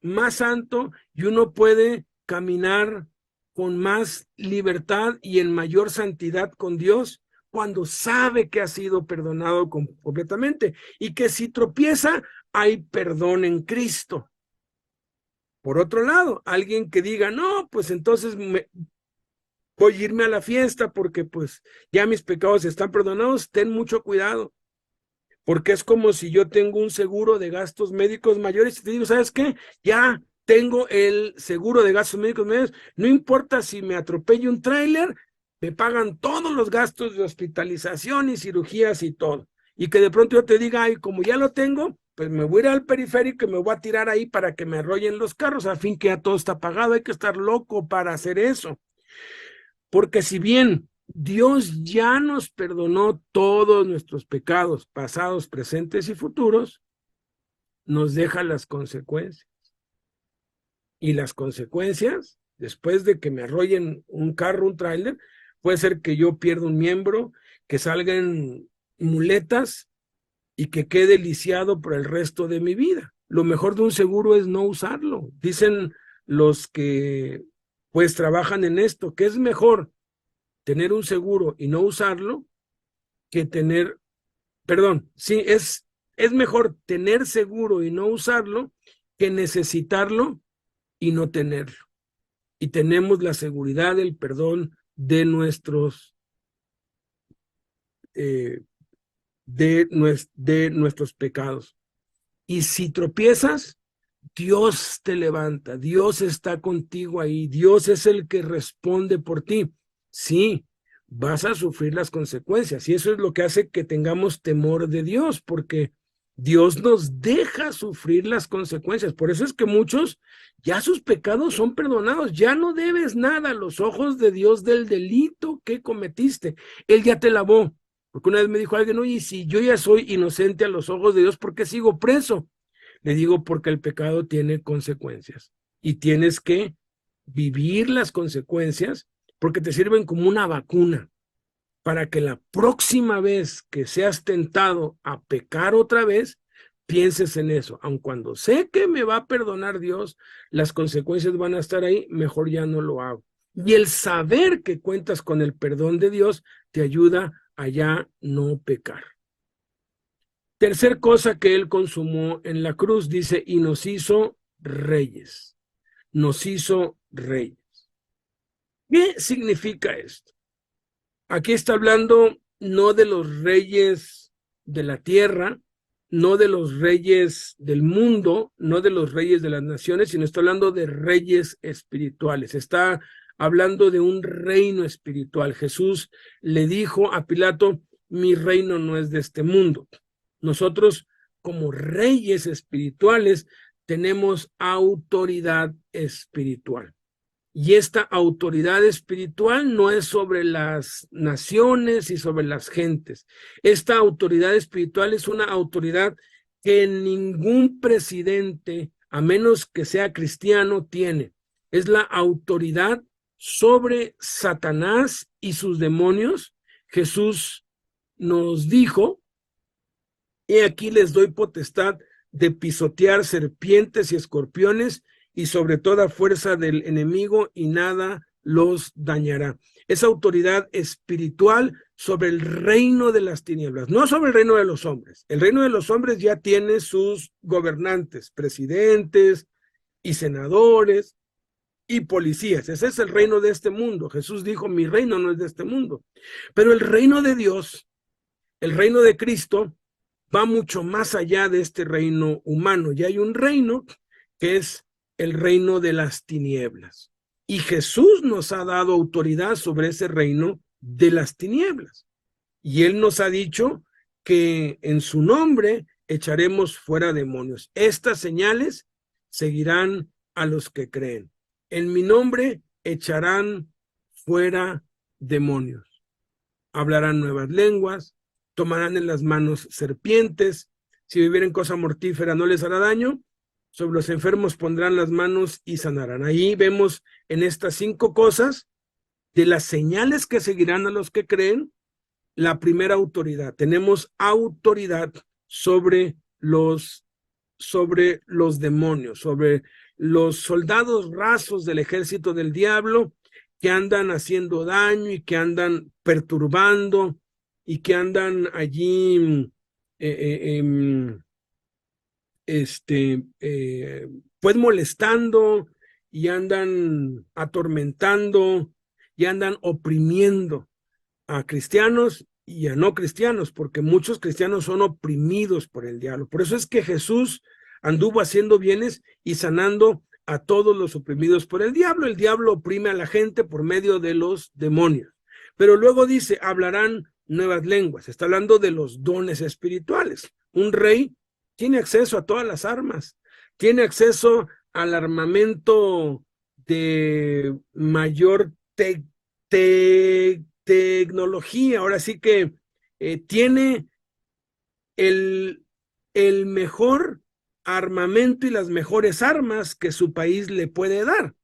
más santo y uno puede caminar con más libertad y en mayor santidad con Dios cuando sabe que ha sido perdonado completamente y que si tropieza hay perdón en Cristo. Por otro lado, alguien que diga, no, pues entonces voy a irme a la fiesta porque pues ya mis pecados están perdonados, ten mucho cuidado. Porque es como si yo tengo un seguro de gastos médicos mayores y te digo, ¿sabes qué? Ya tengo el seguro de gastos médicos mayores, no importa si me atropello un tráiler, me pagan todos los gastos de hospitalización y cirugías y todo. Y que de pronto yo te diga, ay, como ya lo tengo, pues me voy a ir al periférico y me voy a tirar ahí para que me arrollen los carros, al fin que ya todo está pagado, hay que estar loco para hacer eso. Porque si bien Dios ya nos perdonó todos nuestros pecados, pasados, presentes y futuros, nos deja las consecuencias. Y las consecuencias, después de que me arrollen un carro, un tráiler, puede ser que yo pierda un miembro, que salgan muletas y que quede lisiado por el resto de mi vida. Lo mejor de un seguro es no usarlo. Dicen los que pues trabajan en esto, que es mejor tener un seguro y no usarlo que tener, perdón, sí, es mejor tener seguro y no usarlo que necesitarlo y no tenerlo. Y tenemos la seguridad del perdón de nuestros pecados. Y si tropiezas, Dios te levanta, Dios está contigo ahí, Dios es el que responde por ti. Sí, vas a sufrir las consecuencias y eso es lo que hace que tengamos temor de Dios, porque Dios nos deja sufrir las consecuencias. Por eso es que muchos ya sus pecados son perdonados, ya no debes nada a los ojos de Dios del delito que cometiste. Él ya te lavó. Porque una vez me dijo alguien, oye, si yo ya soy inocente a los ojos de Dios, ¿por qué sigo preso? Le digo, porque el pecado tiene consecuencias y tienes que vivir las consecuencias porque te sirven como una vacuna para que la próxima vez que seas tentado a pecar otra vez, pienses en eso. Aun cuando sé que me va a perdonar Dios, las consecuencias van a estar ahí, mejor ya no lo hago. Y el saber que cuentas con el perdón de Dios te ayuda a ya no pecar. Tercer cosa que él consumó en la cruz, dice, y nos hizo reyes. Nos hizo reyes. ¿Qué significa esto? Aquí está hablando no de los reyes de la tierra, no de los reyes del mundo, no de los reyes de las naciones, sino está hablando de reyes espirituales. Está hablando de un reino espiritual. Jesús le dijo a Pilato, mi reino no es de este mundo. Nosotros, como reyes espirituales, tenemos autoridad espiritual. Y esta autoridad espiritual no es sobre las naciones y sobre las gentes. Esta autoridad espiritual es una autoridad que ningún presidente, a menos que sea cristiano, tiene. Es la autoridad sobre Satanás y sus demonios. Jesús nos dijo, he aquí les doy potestad de pisotear serpientes y escorpiones y sobre toda fuerza del enemigo y nada los dañará. Es autoridad espiritual sobre el reino de las tinieblas, no sobre el reino de los hombres. El reino de los hombres ya tiene sus gobernantes, presidentes y senadores y policías. Ese es el reino de este mundo. Jesús dijo, mi reino no es de este mundo. Pero el reino de Dios, el reino de Cristo, va mucho más allá de este reino humano. Ya hay un reino que es el reino de las tinieblas. Y Jesús nos ha dado autoridad sobre ese reino de las tinieblas. Y Él nos ha dicho que en su nombre echaremos fuera demonios. Estas señales seguirán a los que creen. En mi nombre echarán fuera demonios. Hablarán nuevas lenguas, tomarán en las manos serpientes, si vivieren cosa mortífera no les hará daño, sobre los enfermos pondrán las manos y sanarán. Ahí vemos en estas 5 cosas de las señales que seguirán a los que creen, la primera autoridad. Tenemos autoridad sobre los demonios, sobre los soldados rasos del ejército del diablo que andan haciendo daño y que andan perturbando y que andan allí pues molestando y andan atormentando y andan oprimiendo a cristianos y a no cristianos, porque muchos cristianos son oprimidos por el diablo. Por eso es que Jesús anduvo haciendo bienes y sanando a todos los oprimidos por el diablo. El diablo oprime a la gente por medio de los demonios. Pero luego dice, hablarán nuevas lenguas. Está hablando de los dones espirituales. Un rey tiene acceso a todas las armas, tiene acceso al armamento de mayor tecnología. Ahora sí que tiene el mejor armamento y las mejores armas que su país le puede dar.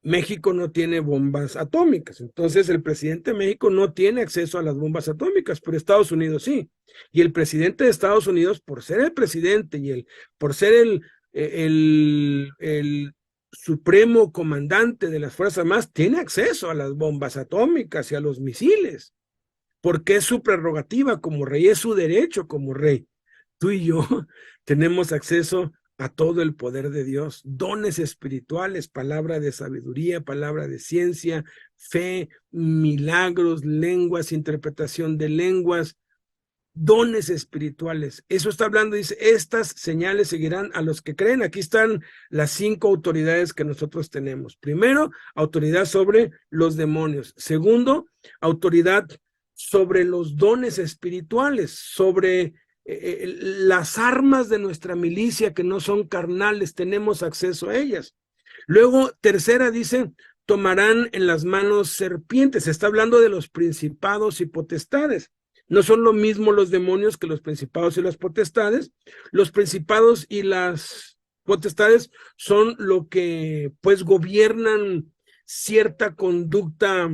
México no tiene bombas atómicas, entonces el presidente de México no tiene acceso a las bombas atómicas, pero Estados Unidos sí. Y el presidente de Estados Unidos, por ser el presidente y por ser el supremo comandante de las Fuerzas Armadas, tiene acceso a las bombas atómicas y a los misiles, porque es su prerrogativa como rey, es su derecho como rey. Tú y yo tenemos acceso a todo el poder de Dios, dones espirituales, palabra de sabiduría, palabra de ciencia, fe, milagros, lenguas, interpretación de lenguas, dones espirituales. Eso está hablando, dice, estas señales seguirán a los que creen. Aquí están las 5 autoridades que nosotros tenemos. Primero, autoridad sobre los demonios. Segundo, autoridad sobre los dones espirituales, sobre las armas de nuestra milicia que no son carnales, tenemos acceso a ellas. Luego, tercera dice, tomarán en las manos serpientes. Está hablando de los principados y potestades. No son lo mismo los demonios que los principados y las potestades. Los principados y las potestades son lo que pues gobiernan cierta conducta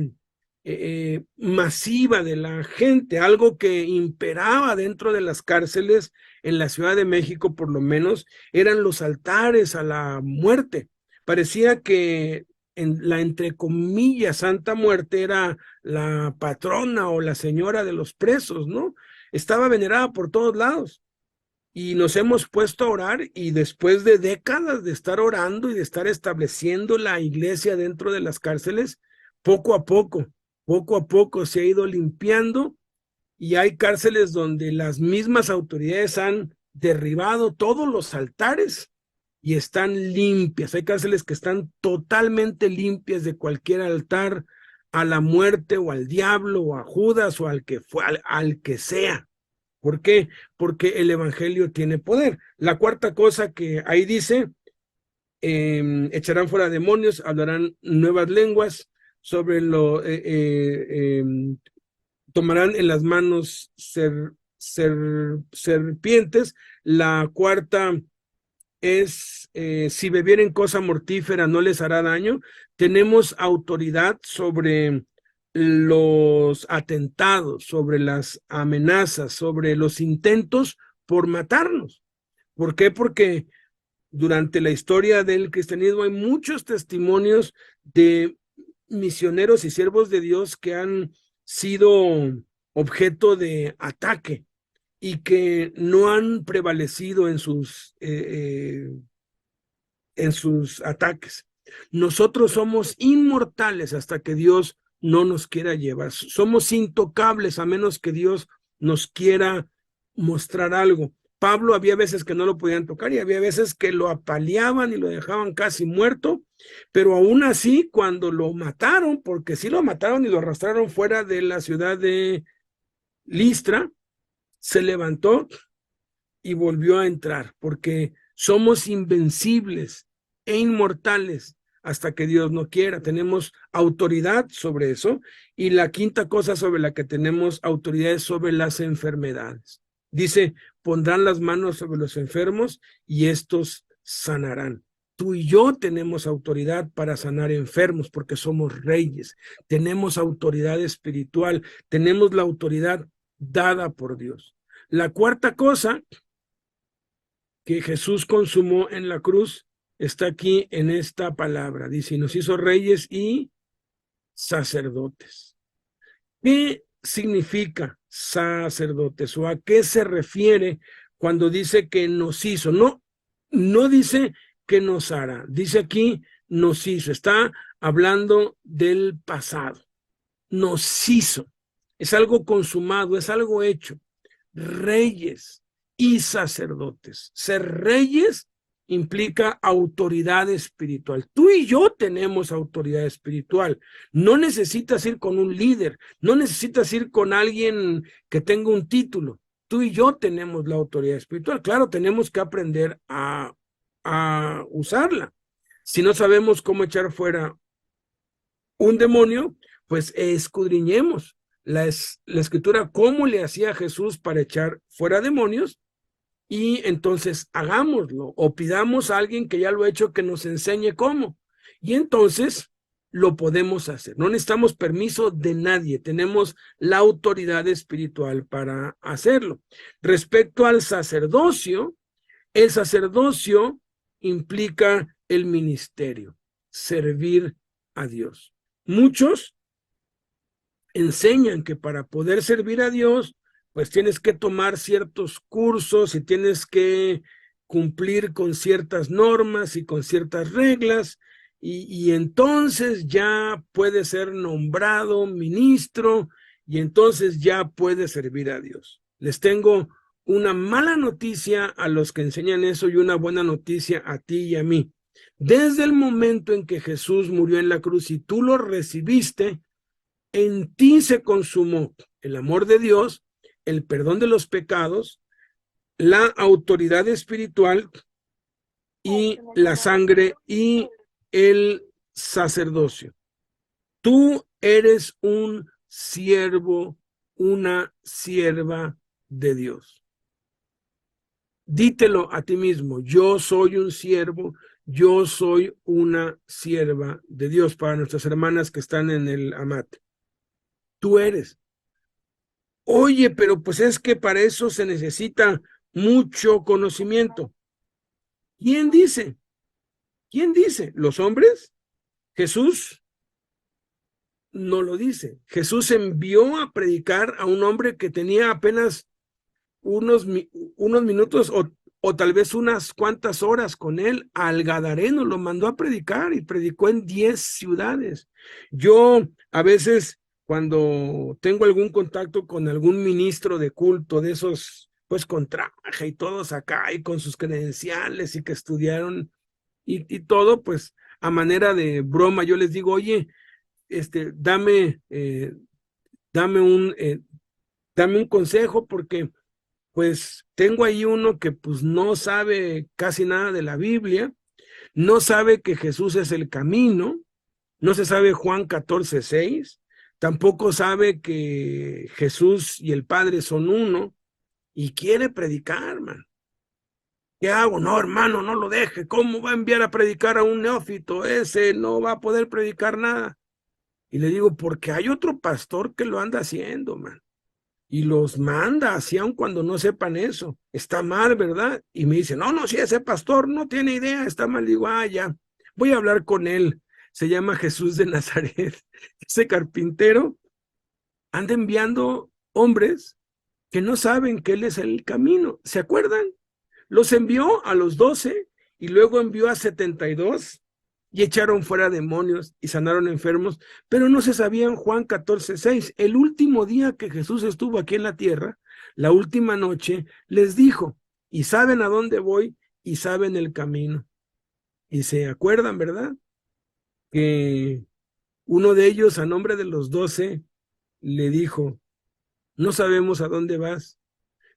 masiva de la gente, algo que imperaba dentro de las cárceles en la Ciudad de México, por lo menos, eran los altares a la muerte. Parecía que en la, entre comillas, Santa Muerte era la patrona o la señora de los presos, ¿no? Estaba venerada por todos lados. Y nos hemos puesto a orar, y después de décadas de estar orando y de estar estableciendo la iglesia dentro de las cárceles, poco a poco se ha ido limpiando, y hay cárceles donde las mismas autoridades han derribado todos los altares y están limpias. Hay cárceles que están totalmente limpias de cualquier altar a la muerte o al diablo o a Judas o al que fue, al que sea. ¿Por qué? Porque el evangelio tiene poder. La cuarta cosa que ahí dice, echarán fuera demonios, hablarán nuevas lenguas, sobre lo tomarán en las manos serpientes. La cuarta es, si bebieren cosa mortífera no les hará daño. Tenemos autoridad sobre los atentados, sobre las amenazas, sobre los intentos por matarnos. ¿Por qué? Porque durante la historia del cristianismo hay muchos testimonios de misioneros y siervos de Dios que han sido objeto de ataque y que no han prevalecido en sus ataques. Nosotros somos inmortales hasta que Dios no nos quiera llevar. Somos intocables a menos que Dios nos quiera mostrar algo. Pablo había veces que no lo podían tocar y había veces que lo apaleaban y lo dejaban casi muerto, pero aún así cuando lo mataron, porque sí lo mataron y lo arrastraron fuera de la ciudad de Listra, se levantó y volvió a entrar, porque somos invencibles e inmortales hasta que Dios no quiera. Tenemos autoridad sobre eso. Y la quinta cosa sobre la que tenemos autoridad es sobre las enfermedades. Dice, pondrán las manos sobre los enfermos y estos sanarán. Tú y yo tenemos autoridad para sanar enfermos porque somos reyes. Tenemos autoridad espiritual. Tenemos la autoridad dada por Dios. La cuarta cosa que Jesús consumó en la cruz está aquí en esta palabra. Dice, y nos hizo reyes y sacerdotes. ¿Qué significa sacerdotes o a qué se refiere cuando dice que nos hizo? No dice que nos hará, dice aquí nos hizo. Está hablando del pasado. Nos hizo. Es algo consumado, es algo hecho. Reyes y sacerdotes. Ser reyes implica autoridad espiritual. Tú y yo tenemos autoridad espiritual. No necesitas ir con un líder, no necesitas ir con alguien que tenga un título. Tú y yo tenemos la autoridad espiritual. Claro, tenemos que aprender a usarla. Si no sabemos cómo echar fuera un demonio, pues escudriñemos la escritura, cómo le hacía Jesús para echar fuera demonios, y entonces hagámoslo o pidamos a alguien que ya lo ha hecho que nos enseñe cómo, y entonces lo podemos hacer. No necesitamos permiso de nadie, tenemos la autoridad espiritual para hacerlo. Respecto al sacerdocio, el sacerdocio implica el ministerio, servir a Dios. Muchos enseñan que para poder servir a Dios, pues tienes que tomar ciertos cursos y tienes que cumplir con ciertas normas y con ciertas reglas, y entonces ya puede ser nombrado ministro y entonces ya puede servir a Dios. Les tengo una mala noticia a los que enseñan eso y una buena noticia a ti y a mí. Desde el momento en que Jesús murió en la cruz y tú lo recibiste, en ti se consumó el amor de Dios, el perdón de los pecados, la autoridad espiritual y la sangre y el sacerdocio. Tú eres un siervo, una sierva de Dios. Dítelo a ti mismo, yo soy un siervo, yo soy una sierva de Dios, para nuestras hermanas que están en el AMAT. tú eres. Oye, pero pues es que para eso se necesita mucho conocimiento. ¿Quién dice? ¿Quién dice? ¿Los hombres? Jesús no lo dice. Jesús envió a predicar a un hombre que tenía apenas unos minutos o tal vez unas cuantas horas con él. Al Gadareno lo mandó a predicar y predicó en 10 ciudades. Yo a veces cuando tengo algún contacto con algún ministro de culto de esos, pues con traje y todos acá y con sus credenciales y que estudiaron y todo, pues a manera de broma yo les digo, oye, dame un consejo porque pues tengo ahí uno que pues no sabe casi nada de la Biblia, no sabe que Jesús es el camino, no se sabe Juan 14:6, tampoco sabe que Jesús y el Padre son uno y quiere predicar, man. ¿Qué hago? No, hermano, no lo deje. ¿Cómo va a enviar a predicar a un neófito? Ese no va a poder predicar nada. Y le digo, porque hay otro pastor que lo anda haciendo, man. Y los manda, así aun cuando no sepan eso. Está mal, ¿verdad? Y me dice, no, sí, ese pastor no tiene idea, está mal. Digo, ya, voy a hablar con él. Se llama Jesús de Nazaret. Ese carpintero anda enviando hombres que no saben que él es el camino. ¿Se acuerdan? Los envió a los 12 y luego envió a 72 y echaron fuera demonios y sanaron enfermos, pero no se sabían Juan 14:6. El último día que Jesús estuvo aquí en la tierra, la última noche, les dijo, y saben a dónde voy y saben el camino. Y se acuerdan, ¿verdad? Que uno de ellos, a nombre de los 12, le dijo, no sabemos a dónde vas.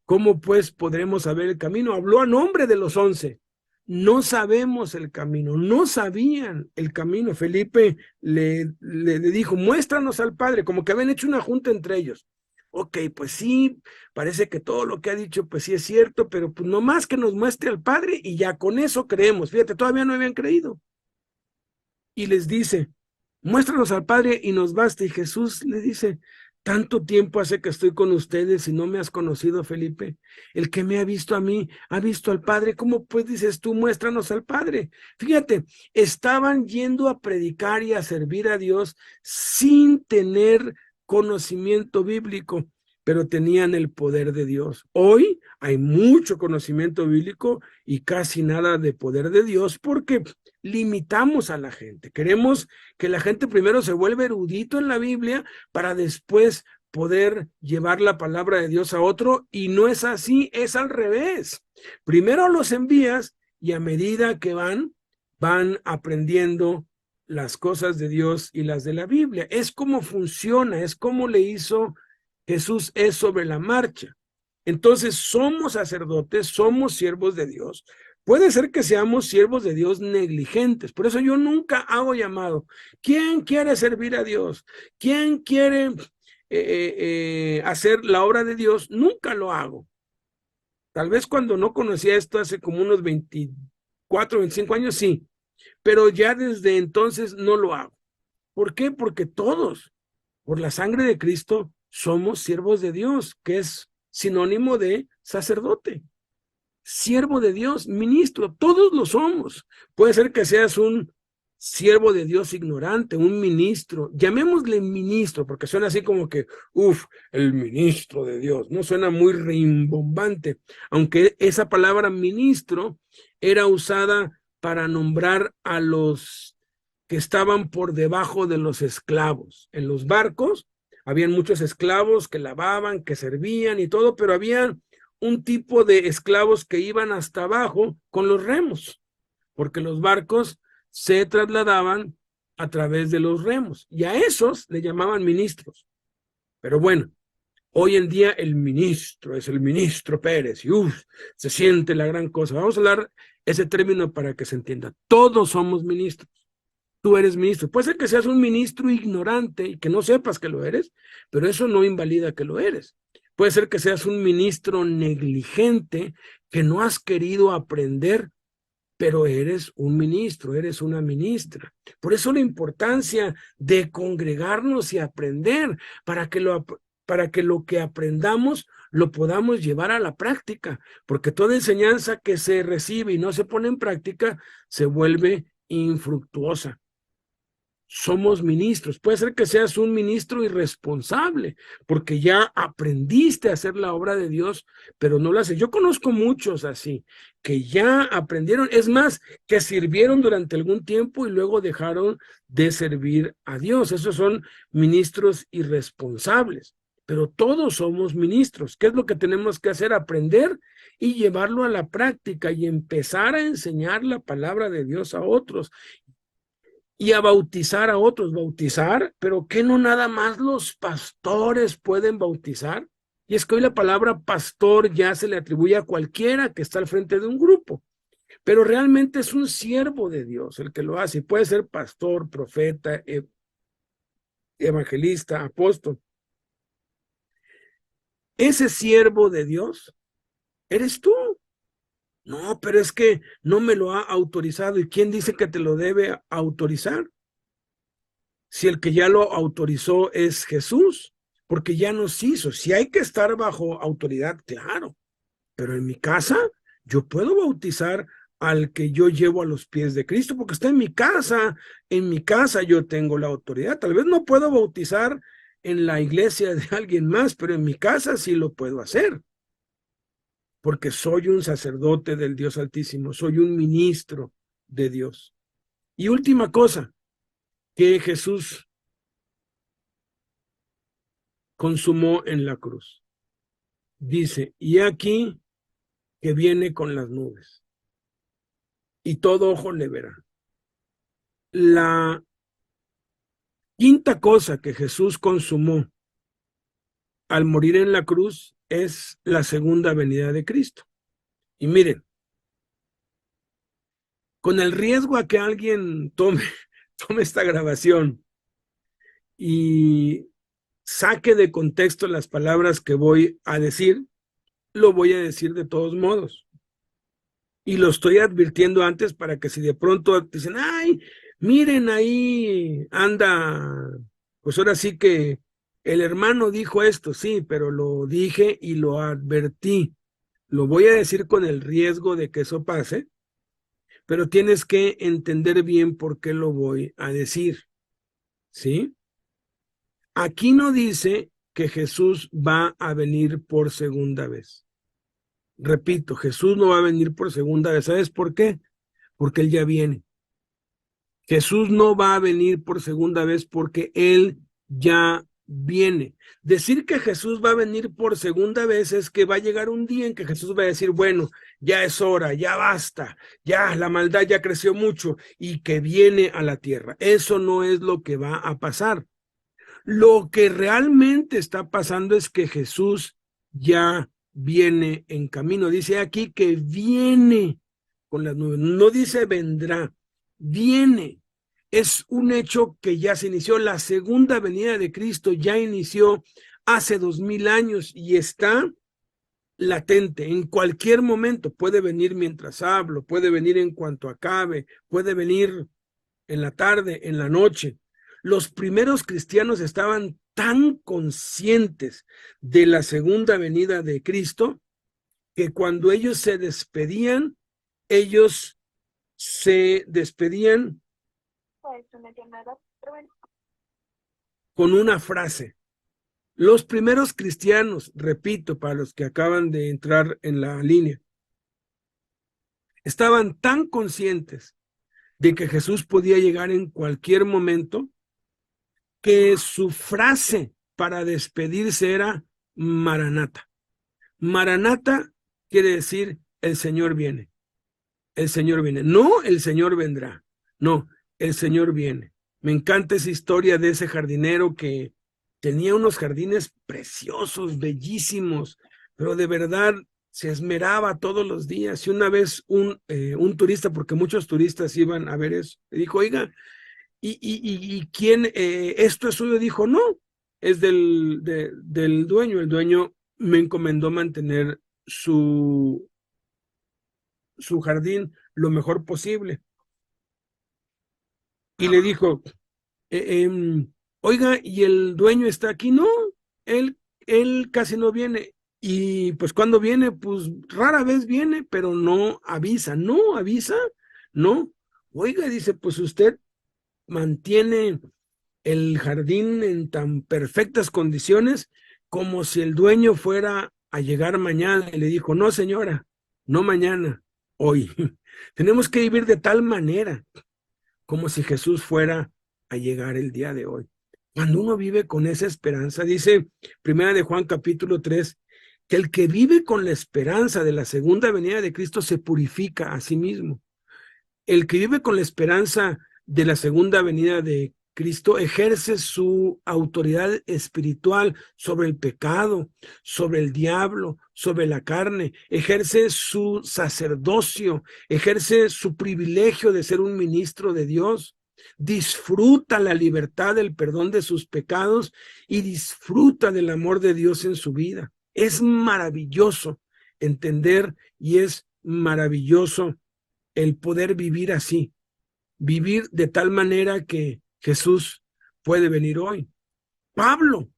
¿Cómo pues podremos saber el camino? Habló a nombre de los 11. No sabemos el camino, no sabían el camino. Felipe le dijo, muéstranos al Padre, como que habían hecho una junta entre ellos. Ok, pues sí, parece que todo lo que ha dicho, pues sí es cierto, pero pues nomás que nos muestre al Padre y ya con eso creemos. Fíjate, todavía no habían creído. Y les dice, muéstranos al Padre y nos basta. Y Jesús le dice, tanto tiempo hace que estoy con ustedes y no me has conocido, Felipe. El que me ha visto a mí, ha visto al Padre. ¿Cómo pues dices tú, muéstranos al Padre? Fíjate, estaban yendo a predicar y a servir a Dios sin tener conocimiento bíblico, pero tenían el poder de Dios. Hoy hay mucho conocimiento bíblico y casi nada de poder de Dios porque limitamos a la gente. Queremos que la gente primero se vuelva erudito en la Biblia para después poder llevar la palabra de Dios a otro, y no es así, es al revés. Primero los envías y a medida que van aprendiendo las cosas de Dios y las de la Biblia. Es como funciona, es como le hizo Jesús, es sobre la marcha. Entonces somos sacerdotes, somos siervos de Dios. Puede ser que seamos siervos de Dios negligentes, por eso yo nunca hago llamado. ¿Quién quiere servir a Dios? ¿Quién quiere hacer la obra de Dios? Nunca lo hago. Tal vez cuando no conocía esto hace como unos 24, 25 años, sí, pero ya desde entonces no lo hago. ¿Por qué? Porque todos, por la sangre de Cristo, somos siervos de Dios, que es sinónimo de sacerdote. Siervo de Dios, ministro, todos lo somos. Puede ser que seas un siervo de Dios ignorante, un ministro, llamémosle ministro, porque suena así como que, el ministro de Dios, no suena muy rimbombante, aunque esa palabra ministro era usada para nombrar a los que estaban por debajo de los esclavos. En los barcos habían muchos esclavos que lavaban, que servían y todo, pero había un tipo de esclavos que iban hasta abajo con los remos, porque los barcos se trasladaban a través de los remos, y a esos le llamaban ministros. Pero bueno, hoy en día el ministro es el ministro Pérez, y se siente la gran cosa. Vamos a hablar ese término para que se entienda. Todos somos ministros. Tú eres ministro. Puede ser que seas un ministro ignorante y que no sepas que lo eres, pero eso no invalida que lo eres. Puede ser que seas un ministro negligente, que no has querido aprender, pero eres un ministro, eres una ministra. Por eso la importancia de congregarnos y aprender para que lo que aprendamos lo podamos llevar a la práctica, porque toda enseñanza que se recibe y no se pone en práctica se vuelve infructuosa. Somos ministros. Puede ser que seas un ministro irresponsable, porque ya aprendiste a hacer la obra de Dios, pero no la haces. Yo conozco muchos así, que ya aprendieron, es más, que sirvieron durante algún tiempo y luego dejaron de servir a Dios. Esos son ministros irresponsables, pero todos somos ministros. ¿Qué es lo que tenemos que hacer? Aprender y llevarlo a la práctica y empezar a enseñar la palabra de Dios a otros y a bautizar a otros. Bautizar, pero ¿qué no nada más los pastores pueden bautizar? Y es que hoy la palabra pastor ya se le atribuye a cualquiera que está al frente de un grupo, pero realmente es un siervo de Dios el que lo hace, y puede ser pastor, profeta, evangelista, apóstol. Ese siervo de Dios eres tú. No, pero es que no me lo ha autorizado. ¿Y quién dice que te lo debe autorizar? Si el que ya lo autorizó es Jesús, porque ya nos hizo. Si hay que estar bajo autoridad, claro, pero en mi casa yo puedo bautizar al que yo llevo a los pies de Cristo, porque está en mi casa yo tengo la autoridad. Tal vez no puedo bautizar en la iglesia de alguien más, pero en mi casa sí lo puedo hacer, porque soy un sacerdote del Dios Altísimo, soy un ministro de Dios. Y última cosa que Jesús consumó en la cruz. Dice, y aquí que viene con las nubes, y todo ojo le verá. La quinta cosa que Jesús consumó al morir en la cruz es la segunda venida de Cristo. Y miren, con el riesgo a que alguien tome esta grabación y saque de contexto las palabras que voy a decir, lo voy a decir de todos modos. Y lo estoy advirtiendo antes para que si de pronto dicen, ay, miren ahí anda, pues ahora sí que el hermano dijo esto, sí, pero lo dije y lo advertí. Lo voy a decir con el riesgo de que eso pase, pero tienes que entender bien por qué lo voy a decir, ¿sí? Aquí no dice que Jesús va a venir por segunda vez. Repito, Jesús no va a venir por segunda vez. ¿Sabes por qué? Porque Él ya viene. Jesús no va a venir por segunda vez porque Él ya viene. Decir que Jesús va a venir por segunda vez es que va a llegar un día en que Jesús va a decir, bueno, ya es hora, ya basta, ya la maldad ya creció mucho y que viene a la tierra. Eso no es lo que va a pasar. Lo que realmente está pasando es que Jesús ya viene en camino. Dice aquí que viene con las nubes. No dice vendrá, viene. Es un hecho que ya se inició. La segunda venida de Cristo ya inició hace 2000 años y está latente. En cualquier momento puede venir mientras hablo, puede venir en cuanto acabe, puede venir en la tarde, en la noche. Los primeros cristianos estaban tan conscientes de la segunda venida de Cristo que cuando ellos se despedían con una frase. Los primeros cristianos, repito, para los que acaban de entrar en la línea, estaban tan conscientes de que Jesús podía llegar en cualquier momento que su frase para despedirse era Maranata. Maranata quiere decir el Señor viene. El Señor viene. No el Señor vendrá. No, el Señor viene. Me encanta esa historia de ese jardinero que tenía unos jardines preciosos, bellísimos, pero de verdad se esmeraba todos los días. Y una vez un turista, porque muchos turistas iban a ver eso, le dijo, oiga, ¿y quién, esto es suyo? Dijo, no, es del dueño. El dueño me encomendó mantener su jardín lo mejor posible. Y le dijo, oiga, ¿y el dueño está aquí? No, él casi no viene. Y pues cuando viene, pues rara vez viene, pero no avisa, no. Oiga, dice, pues usted mantiene el jardín en tan perfectas condiciones como si el dueño fuera a llegar mañana. Y le dijo, no señora, no mañana, hoy. Tenemos que vivir de tal manera como si Jesús fuera a llegar el día de hoy. Cuando uno vive con esa esperanza, dice Primera de Juan capítulo 3, que el que vive con la esperanza de la segunda venida de Cristo se purifica a sí mismo. El que vive con la esperanza de la segunda venida de Cristo ejerce su autoridad espiritual sobre el pecado, sobre el diablo, sobre la carne, ejerce su sacerdocio, ejerce su privilegio de ser un ministro de Dios, disfruta la libertad del perdón de sus pecados y disfruta del amor de Dios en su vida. Es maravilloso entender y es maravilloso el poder vivir así, vivir de tal manera que Jesús puede venir hoy. Pablo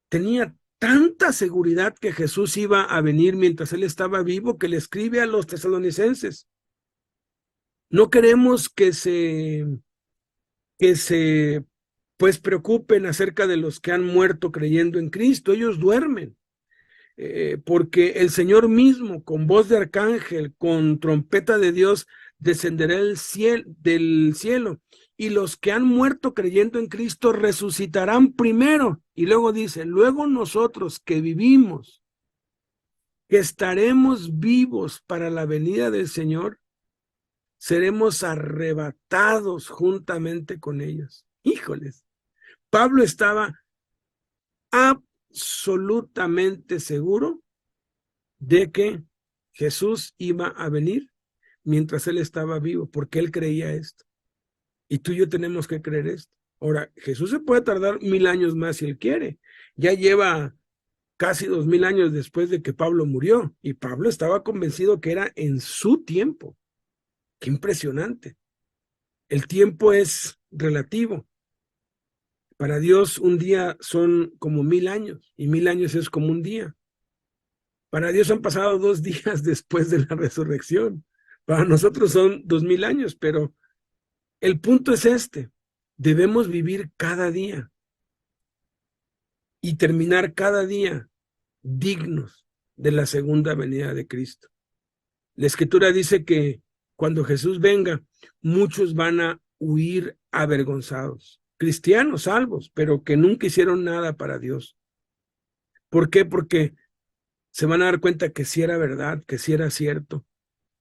tenía tanta seguridad que Jesús iba a venir mientras él estaba vivo que le escribe a los tesalonicenses. No queremos que se pues preocupen acerca de los que han muerto creyendo en Cristo. Ellos duermen. Porque el Señor mismo, con voz de arcángel, con trompeta de Dios, descenderá del cielo, y los que han muerto creyendo en Cristo resucitarán primero. Y luego dice, luego nosotros que vivimos, que estaremos vivos para la venida del Señor, seremos arrebatados juntamente con ellos. Híjoles, Pablo estaba absolutamente seguro de que Jesús iba a venir mientras él estaba vivo, porque él creía esto. Y tú y yo tenemos que creer esto. Ahora, Jesús se puede tardar 1000 años más si él quiere. Ya lleva casi 2000 años después de que Pablo murió, y Pablo estaba convencido que era en su tiempo. Qué impresionante. El tiempo es relativo. Para Dios un día son como 1000 años, y 1000 años es como un día. Para Dios han pasado 2 días después de la resurrección. Para nosotros son 2000 años, pero el punto es este. Debemos vivir cada día y terminar cada día dignos de la segunda venida de Cristo. La Escritura dice que cuando Jesús venga, muchos van a huir avergonzados. Cristianos salvos, pero que nunca hicieron nada para Dios. ¿Por qué? Porque se van a dar cuenta que sí era verdad, que sí era cierto,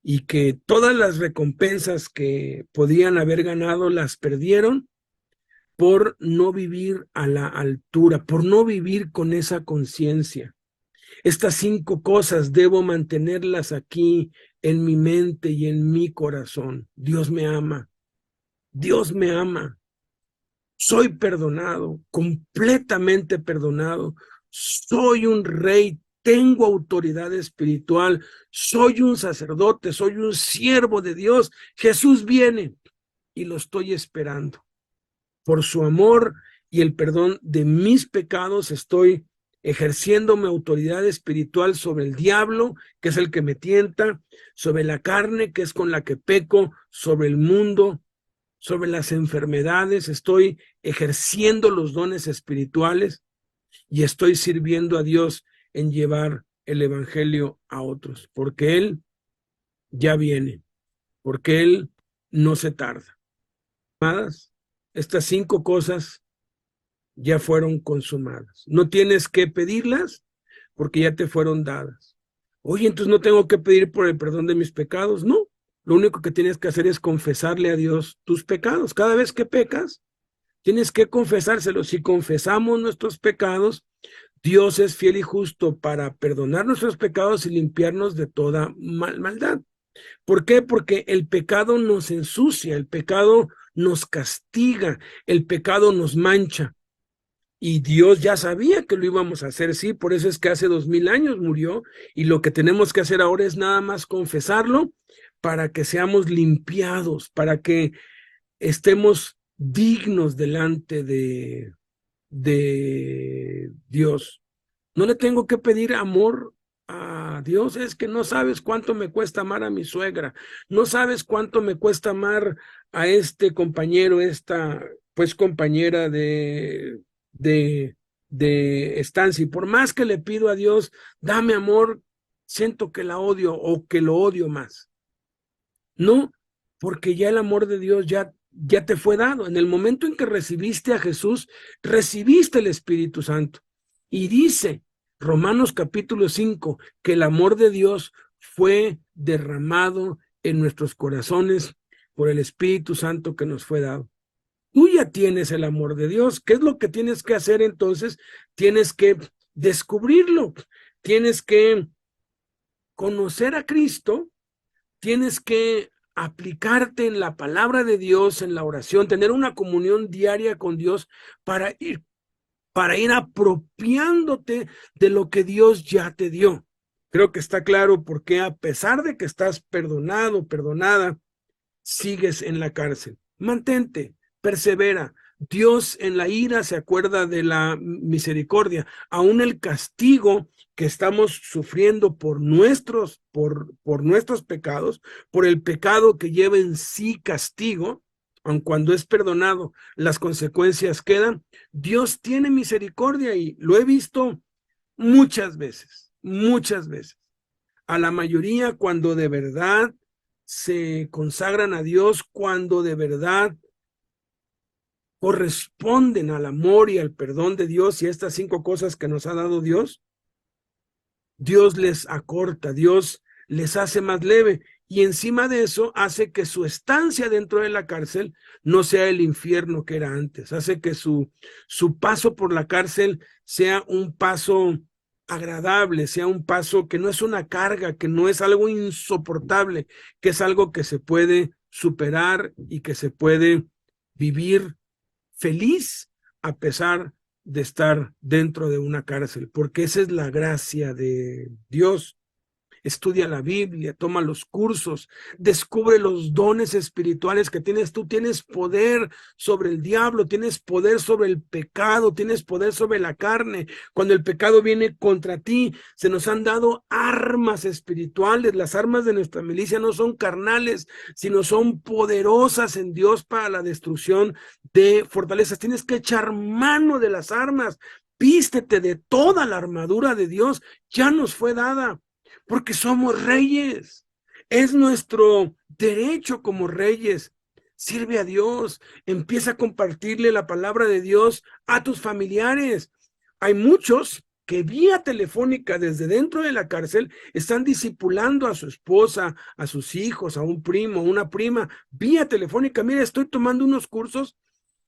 y que todas las recompensas que podían haber ganado las perdieron por no vivir a la altura, por no vivir con esa conciencia. Estas 5 cosas debo mantenerlas aquí en mi mente y en mi corazón. Dios me ama. Dios me ama. Soy perdonado, completamente perdonado. Soy un rey, tengo autoridad espiritual, soy un sacerdote, soy un siervo de Dios. Jesús viene y lo estoy esperando. Por su amor y el perdón de mis pecados estoy ejerciendo mi autoridad espiritual sobre el diablo, que es el que me tienta, sobre la carne, que es con la que peco, sobre el mundo, sobre las enfermedades. Estoy ejerciendo los dones espirituales y estoy sirviendo a Dios en llevar el evangelio a otros, porque Él ya viene, porque Él no se tarda. Amadas, estas 5 cosas ya fueron consumadas. No tienes que pedirlas porque ya te fueron dadas. Oye, entonces no tengo que pedir por el perdón de mis pecados. No, lo único que tienes que hacer es confesarle a Dios tus pecados. Cada vez que pecas, tienes que confesárselos. Si confesamos nuestros pecados, Dios es fiel y justo para perdonar nuestros pecados y limpiarnos de toda maldad. ¿Por qué? Porque el pecado nos ensucia, el pecado nos castiga, el pecado nos mancha. Y Dios ya sabía que lo íbamos a hacer, sí, por eso es que hace 2000 años murió, y lo que tenemos que hacer ahora es nada más confesarlo para que seamos limpiados, para que estemos dignos delante de Dios. No le tengo que pedir amor a Dios, es que no sabes cuánto me cuesta amar a mi suegra, no sabes cuánto me cuesta amar a este compañero, esta pues compañera de estancia. Y por más que le pido a Dios, dame amor, siento que la odio o que lo odio más. No, porque ya el amor de Dios ya te fue dado. En el momento en que recibiste a Jesús, recibiste el Espíritu Santo. Y dice Romanos capítulo 5 que el amor de Dios fue derramado en nuestros corazones por el Espíritu Santo que nos fue dado. Tú ya tienes el amor de Dios. ¿Qué es lo que tienes que hacer entonces? Tienes que descubrirlo. Tienes que conocer a Cristo. Tienes que aplicarte en la palabra de Dios, en la oración, tener una comunión diaria con Dios para ir apropiándote de lo que Dios ya te dio. Creo que está claro por qué, a pesar de que estás perdonado, perdonada, sigues en la cárcel. Mantente, persevera. Dios en la ira se acuerda de la misericordia. Aún el castigo que estamos sufriendo por nuestros pecados, por el pecado que lleva en sí castigo, aun cuando es perdonado, las consecuencias quedan. Dios tiene misericordia y lo he visto muchas veces, muchas veces. A la mayoría cuando de verdad se consagran a Dios, cuando de verdad corresponden al amor y al perdón de Dios y estas 5 cosas que nos ha dado Dios, Dios les acorta, Dios les hace más leve y encima de eso hace que su estancia dentro de la cárcel no sea el infierno que era antes, hace que su paso por la cárcel sea un paso agradable, sea un paso que no es una carga, que no es algo insoportable, que es algo que se puede superar y que se puede vivir feliz a pesar de estar dentro de una cárcel, porque esa es la gracia de Dios. Estudia la Biblia, toma los cursos, descubre los dones espirituales que tienes. Tú tienes poder sobre el diablo, tienes poder sobre el pecado, tienes poder sobre la carne. Cuando el pecado viene contra ti, se nos han dado armas espirituales. Las armas de nuestra milicia no son carnales, sino son poderosas en Dios para la destrucción de fortalezas. Tienes que echar mano de las armas. Vístete de toda la armadura de Dios. Ya nos fue dada. Porque somos reyes. Es nuestro derecho como reyes. Sirve a Dios. Empieza a compartirle la palabra de Dios a tus familiares. Hay muchos que vía telefónica desde dentro de la cárcel están discipulando a su esposa, a sus hijos, a un primo, a una prima, vía telefónica. Mira, estoy tomando unos cursos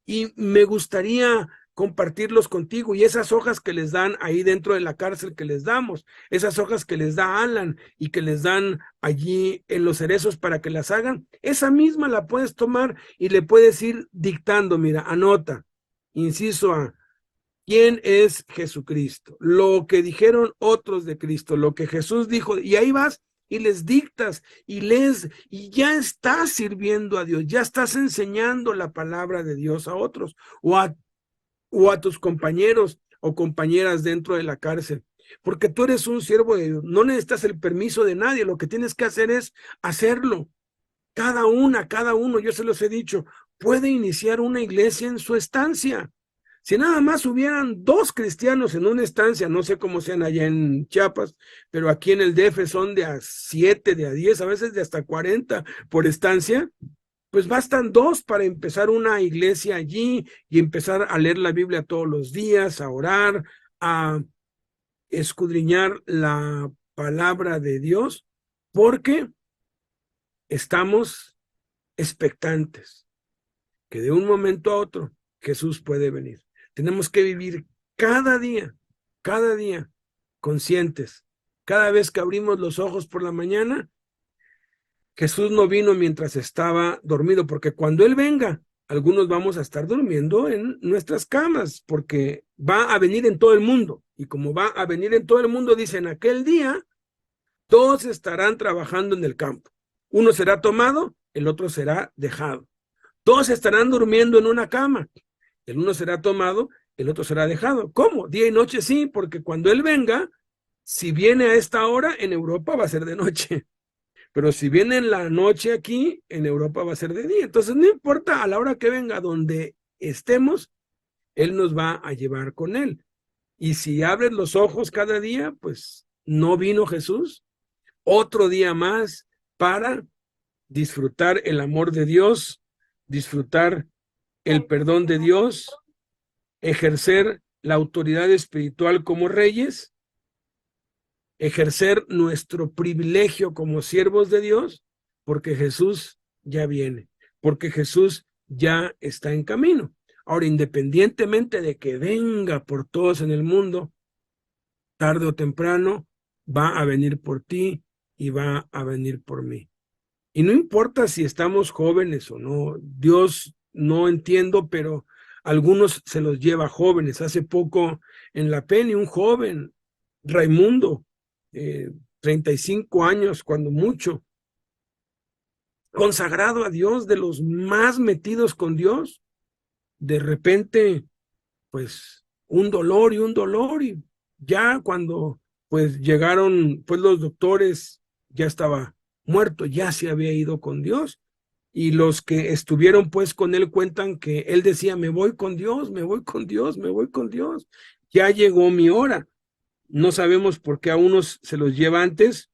y me gustaría compartirlos contigo, y esas hojas que les dan ahí dentro de la cárcel que les damos, esas hojas que les da Alan y que les dan allí en los cerezos para que las hagan, esa misma la puedes tomar y le puedes ir dictando. Mira, anota, inciso A, ¿quién es Jesucristo? Lo que dijeron otros de Cristo, lo que Jesús dijo, y ahí vas y les dictas y lees y ya estás sirviendo a Dios, ya estás enseñando la palabra de Dios a otros o a tus compañeros o compañeras dentro de la cárcel, porque tú eres un siervo de Dios, no necesitas el permiso de nadie, lo que tienes que hacer es hacerlo. Cada uno, yo se los he dicho, puede iniciar una iglesia en su estancia. Si nada más hubieran 2 cristianos en una estancia, no sé cómo sean allá en Chiapas, pero aquí en el DF son de a 7, de a 10, a veces de hasta 40 por estancia, pues bastan 2 para empezar una iglesia allí y empezar a leer la Biblia todos los días, a orar, a escudriñar la palabra de Dios, porque estamos expectantes que de un momento a otro Jesús puede venir. Tenemos que vivir cada día, conscientes. Cada vez que abrimos los ojos por la mañana, Jesús no vino mientras estaba dormido, porque cuando Él venga, algunos vamos a estar durmiendo en nuestras camas, porque va a venir en todo el mundo. Y como va a venir en todo el mundo, dice, en aquel día, todos estarán trabajando en el campo. Uno será tomado, el otro será dejado. Todos estarán durmiendo en una cama. El uno será tomado, el otro será dejado. ¿Cómo? Día y noche sí, porque cuando Él venga, si viene a esta hora, en Europa va a ser de noche. Pero si viene en la noche aquí, en Europa va a ser de día. Entonces, no importa a la hora que venga, donde estemos, Él nos va a llevar con Él. Y si abres los ojos cada día, pues no vino Jesús. Otro día más para disfrutar el amor de Dios, disfrutar el perdón de Dios, ejercer la autoridad espiritual como reyes, ejercer nuestro privilegio como siervos de Dios, porque Jesús ya viene, porque Jesús ya está en camino. Ahora, independientemente de que venga por todos en el mundo, tarde o temprano va a venir por ti y va a venir por mí. Y no importa si estamos jóvenes o no, Dios no entiendo, pero algunos se los lleva jóvenes. Hace poco en la Penny, un joven, Raimundo, 35 años, cuando mucho, consagrado a Dios, de los más metidos con Dios, de repente, pues, un dolor, y ya cuando, pues, llegaron, pues, los doctores, ya estaba muerto, ya se había ido con Dios. Y los que estuvieron pues con él cuentan que él decía, me voy con Dios, me voy con Dios, me voy con Dios. Ya llegó mi hora. No sabemos por qué a unos se los lleva antes,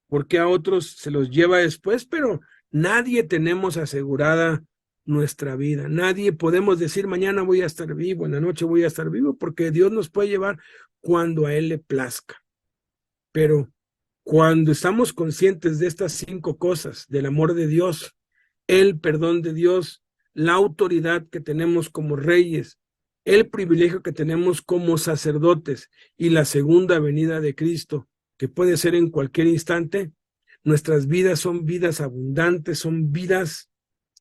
por qué a otros se los lleva después, pero nadie tenemos asegurada nuestra vida. Nadie podemos decir, mañana voy a estar vivo, en la noche voy a estar vivo, porque Dios nos puede llevar cuando a Él le plazca. Pero cuando estamos conscientes de estas 5 cosas, del amor de Dios, el perdón de Dios, la autoridad que tenemos como reyes, el privilegio que tenemos como sacerdotes y la segunda venida de Cristo, que puede ser en cualquier instante, nuestras vidas son vidas abundantes, son vidas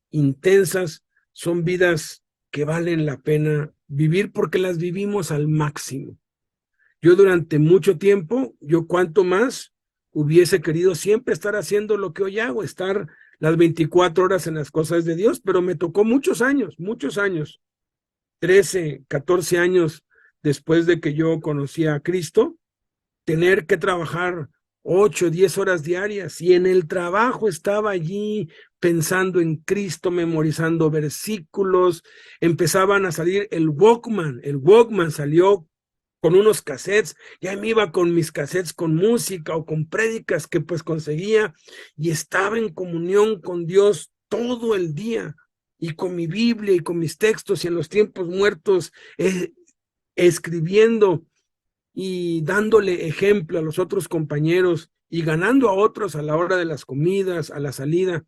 intensas, son vidas que valen la pena vivir porque las vivimos al máximo. Yo durante mucho tiempo, yo cuanto más hubiese querido siempre estar haciendo lo que hoy hago, estar las 24 horas en las cosas de Dios, pero me tocó muchos años, 13, 14 años después de que yo conocí a Cristo, tener que trabajar 8, 10 horas diarias y en el trabajo estaba allí pensando en Cristo, memorizando versículos, empezaban a salir el Walkman salió con unos cassettes, ya me iba con mis cassettes con música o con prédicas que pues conseguía y estaba en comunión con Dios todo el día y con mi Biblia y con mis textos y en los tiempos muertos escribiendo y dándole ejemplo a los otros compañeros y ganando a otros a la hora de las comidas, a la salida,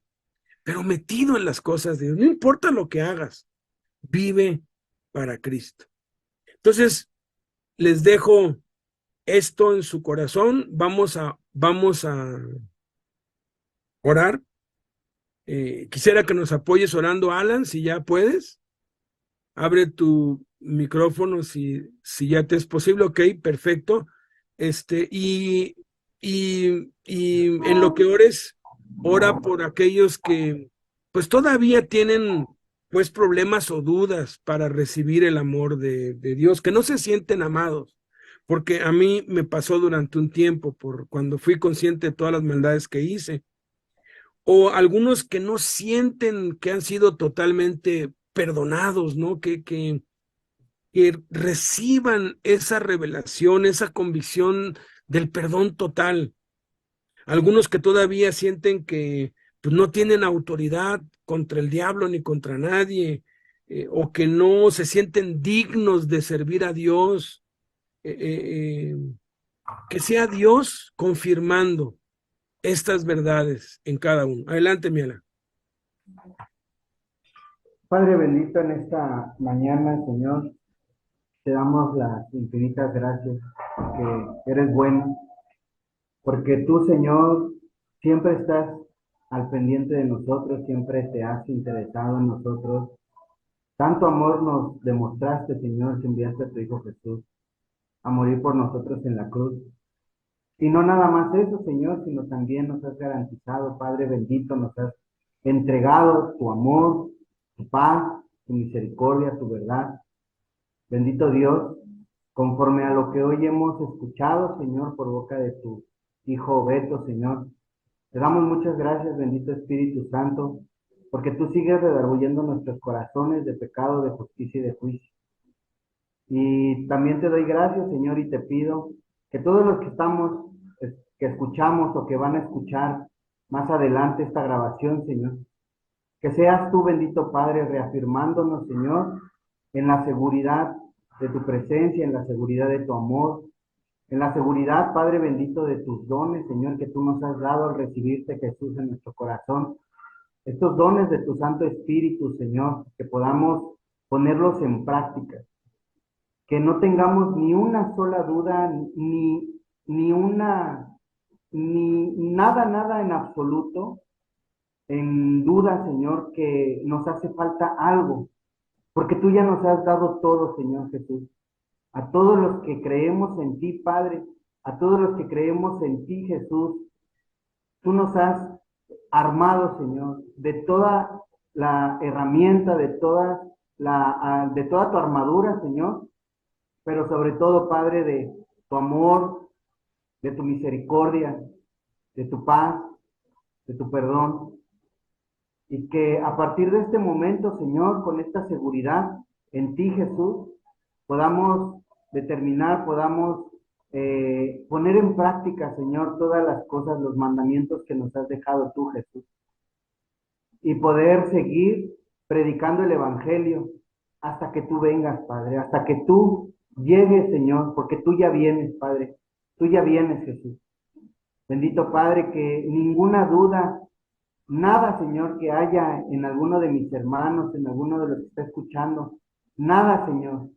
pero metido en las cosas de Dios. No importa lo que hagas, vive para Cristo. Entonces, les dejo esto en su corazón. Vamos a orar. Quisiera que nos apoyes orando, Alan, si ya puedes. Abre tu micrófono si ya te es posible. Ok, perfecto. Y en lo que ores, ora por aquellos que pues todavía tienen pues problemas o dudas para recibir el amor de Dios, que no se sienten amados, porque a mí me pasó durante un tiempo, por cuando fui consciente de todas las maldades que hice, o algunos que no sienten que han sido totalmente perdonados, ¿no? Que reciban esa revelación, esa convicción del perdón total. Algunos que todavía sienten que pues, no tienen autoridad contra el diablo ni contra nadie, o que no se sienten dignos de servir a Dios, que sea Dios confirmando estas verdades en cada uno. Adelante, Miela. Padre bendito, en esta mañana, Señor, te damos las infinitas gracias porque eres bueno, porque tú, Señor, siempre estás al pendiente de nosotros, siempre te has interesado en nosotros. Tanto amor nos demostraste, Señor, que enviaste a tu Hijo Jesús a morir por nosotros en la cruz. Y no nada más eso, Señor, sino también nos has garantizado, Padre bendito, nos has entregado tu amor, tu paz, tu misericordia, tu verdad. Bendito Dios, conforme a lo que hoy hemos escuchado, Señor, por boca de tu Hijo Beto, Señor, te damos muchas gracias, bendito Espíritu Santo, porque tú sigues redarguyendo nuestros corazones de pecado, de justicia y de juicio. Y también te doy gracias, Señor, y te pido que todos los que estamos, que escuchamos o que van a escuchar más adelante esta grabación, Señor, que seas tú, bendito Padre, reafirmándonos, Señor, en la seguridad de tu presencia, en la seguridad de tu amor, en la seguridad, Padre bendito, de tus dones, Señor, que tú nos has dado al recibirte, Jesús, en nuestro corazón. Estos dones de tu Santo Espíritu, Señor, que podamos ponerlos en práctica, que no tengamos ni una sola duda, ni una, ni nada en absoluto, en duda, Señor, que nos hace falta algo, porque tú ya nos has dado todo, Señor Jesús. A todos los que creemos en ti, Padre, a todos los que creemos en ti, Jesús, tú nos has armado, Señor, de toda la herramienta, de toda tu armadura, Señor, pero sobre todo, Padre, de tu amor, de tu misericordia, de tu paz, de tu perdón. Y que a partir de este momento, Señor, con esta seguridad en ti, Jesús, podamos determinar, podamos poner en práctica, Señor, todas las cosas, los mandamientos que nos has dejado tú, Jesús. Y poder seguir predicando el Evangelio hasta que tú vengas, Padre, hasta que tú llegues, Señor, porque tú ya vienes, Padre, tú ya vienes, Jesús. Bendito Padre, que ninguna duda, nada, Señor, que haya en alguno de mis hermanos, en alguno de los que está escuchando, nada, Señor,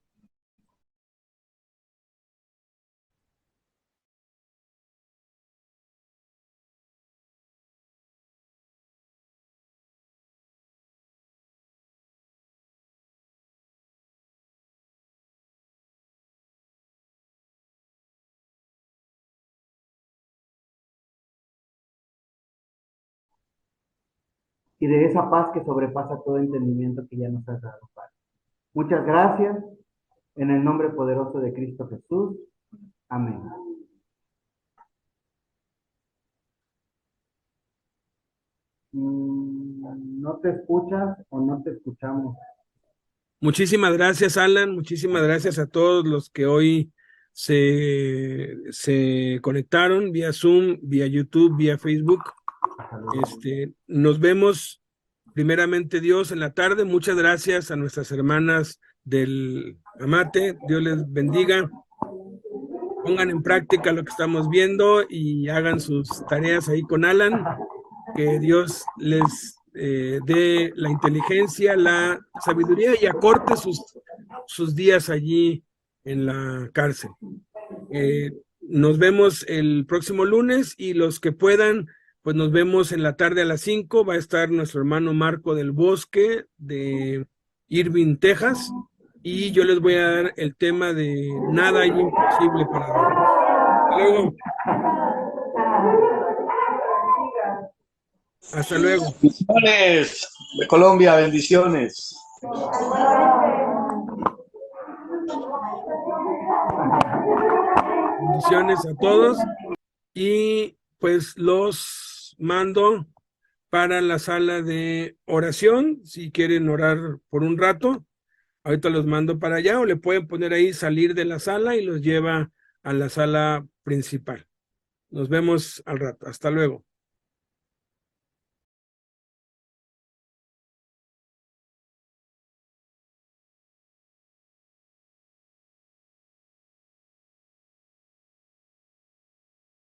y de esa paz que sobrepasa todo entendimiento que ya nos has dado, Padre. Muchas gracias, en el nombre poderoso de Cristo Jesús. Amén. ¿No te escuchas o no te escuchamos? Muchísimas gracias, Alan. Muchísimas gracias a todos los que hoy se conectaron vía Zoom, vía YouTube, vía Facebook. Nos vemos primeramente Dios en la tarde. Muchas gracias a nuestras hermanas del Amate. Dios les bendiga. Pongan en práctica lo que estamos viendo y hagan sus tareas ahí con Alan. Que Dios les dé la inteligencia, la sabiduría y acorte sus días allí en la cárcel. Nos vemos el próximo lunes y los que puedan, pues nos vemos en la tarde a las 5. Va a estar nuestro hermano Marco del Bosque de Irving, Texas, y yo les voy a dar el tema de nada hay imposible para Dios. Hasta luego. Hasta luego. Bendiciones de Colombia, bendiciones. Bendiciones a todos y pues los mando para la sala de oración, si quieren orar por un rato, ahorita los mando para allá o le pueden poner ahí salir de la sala y los lleva a la sala principal. Nos vemos al rato, hasta luego.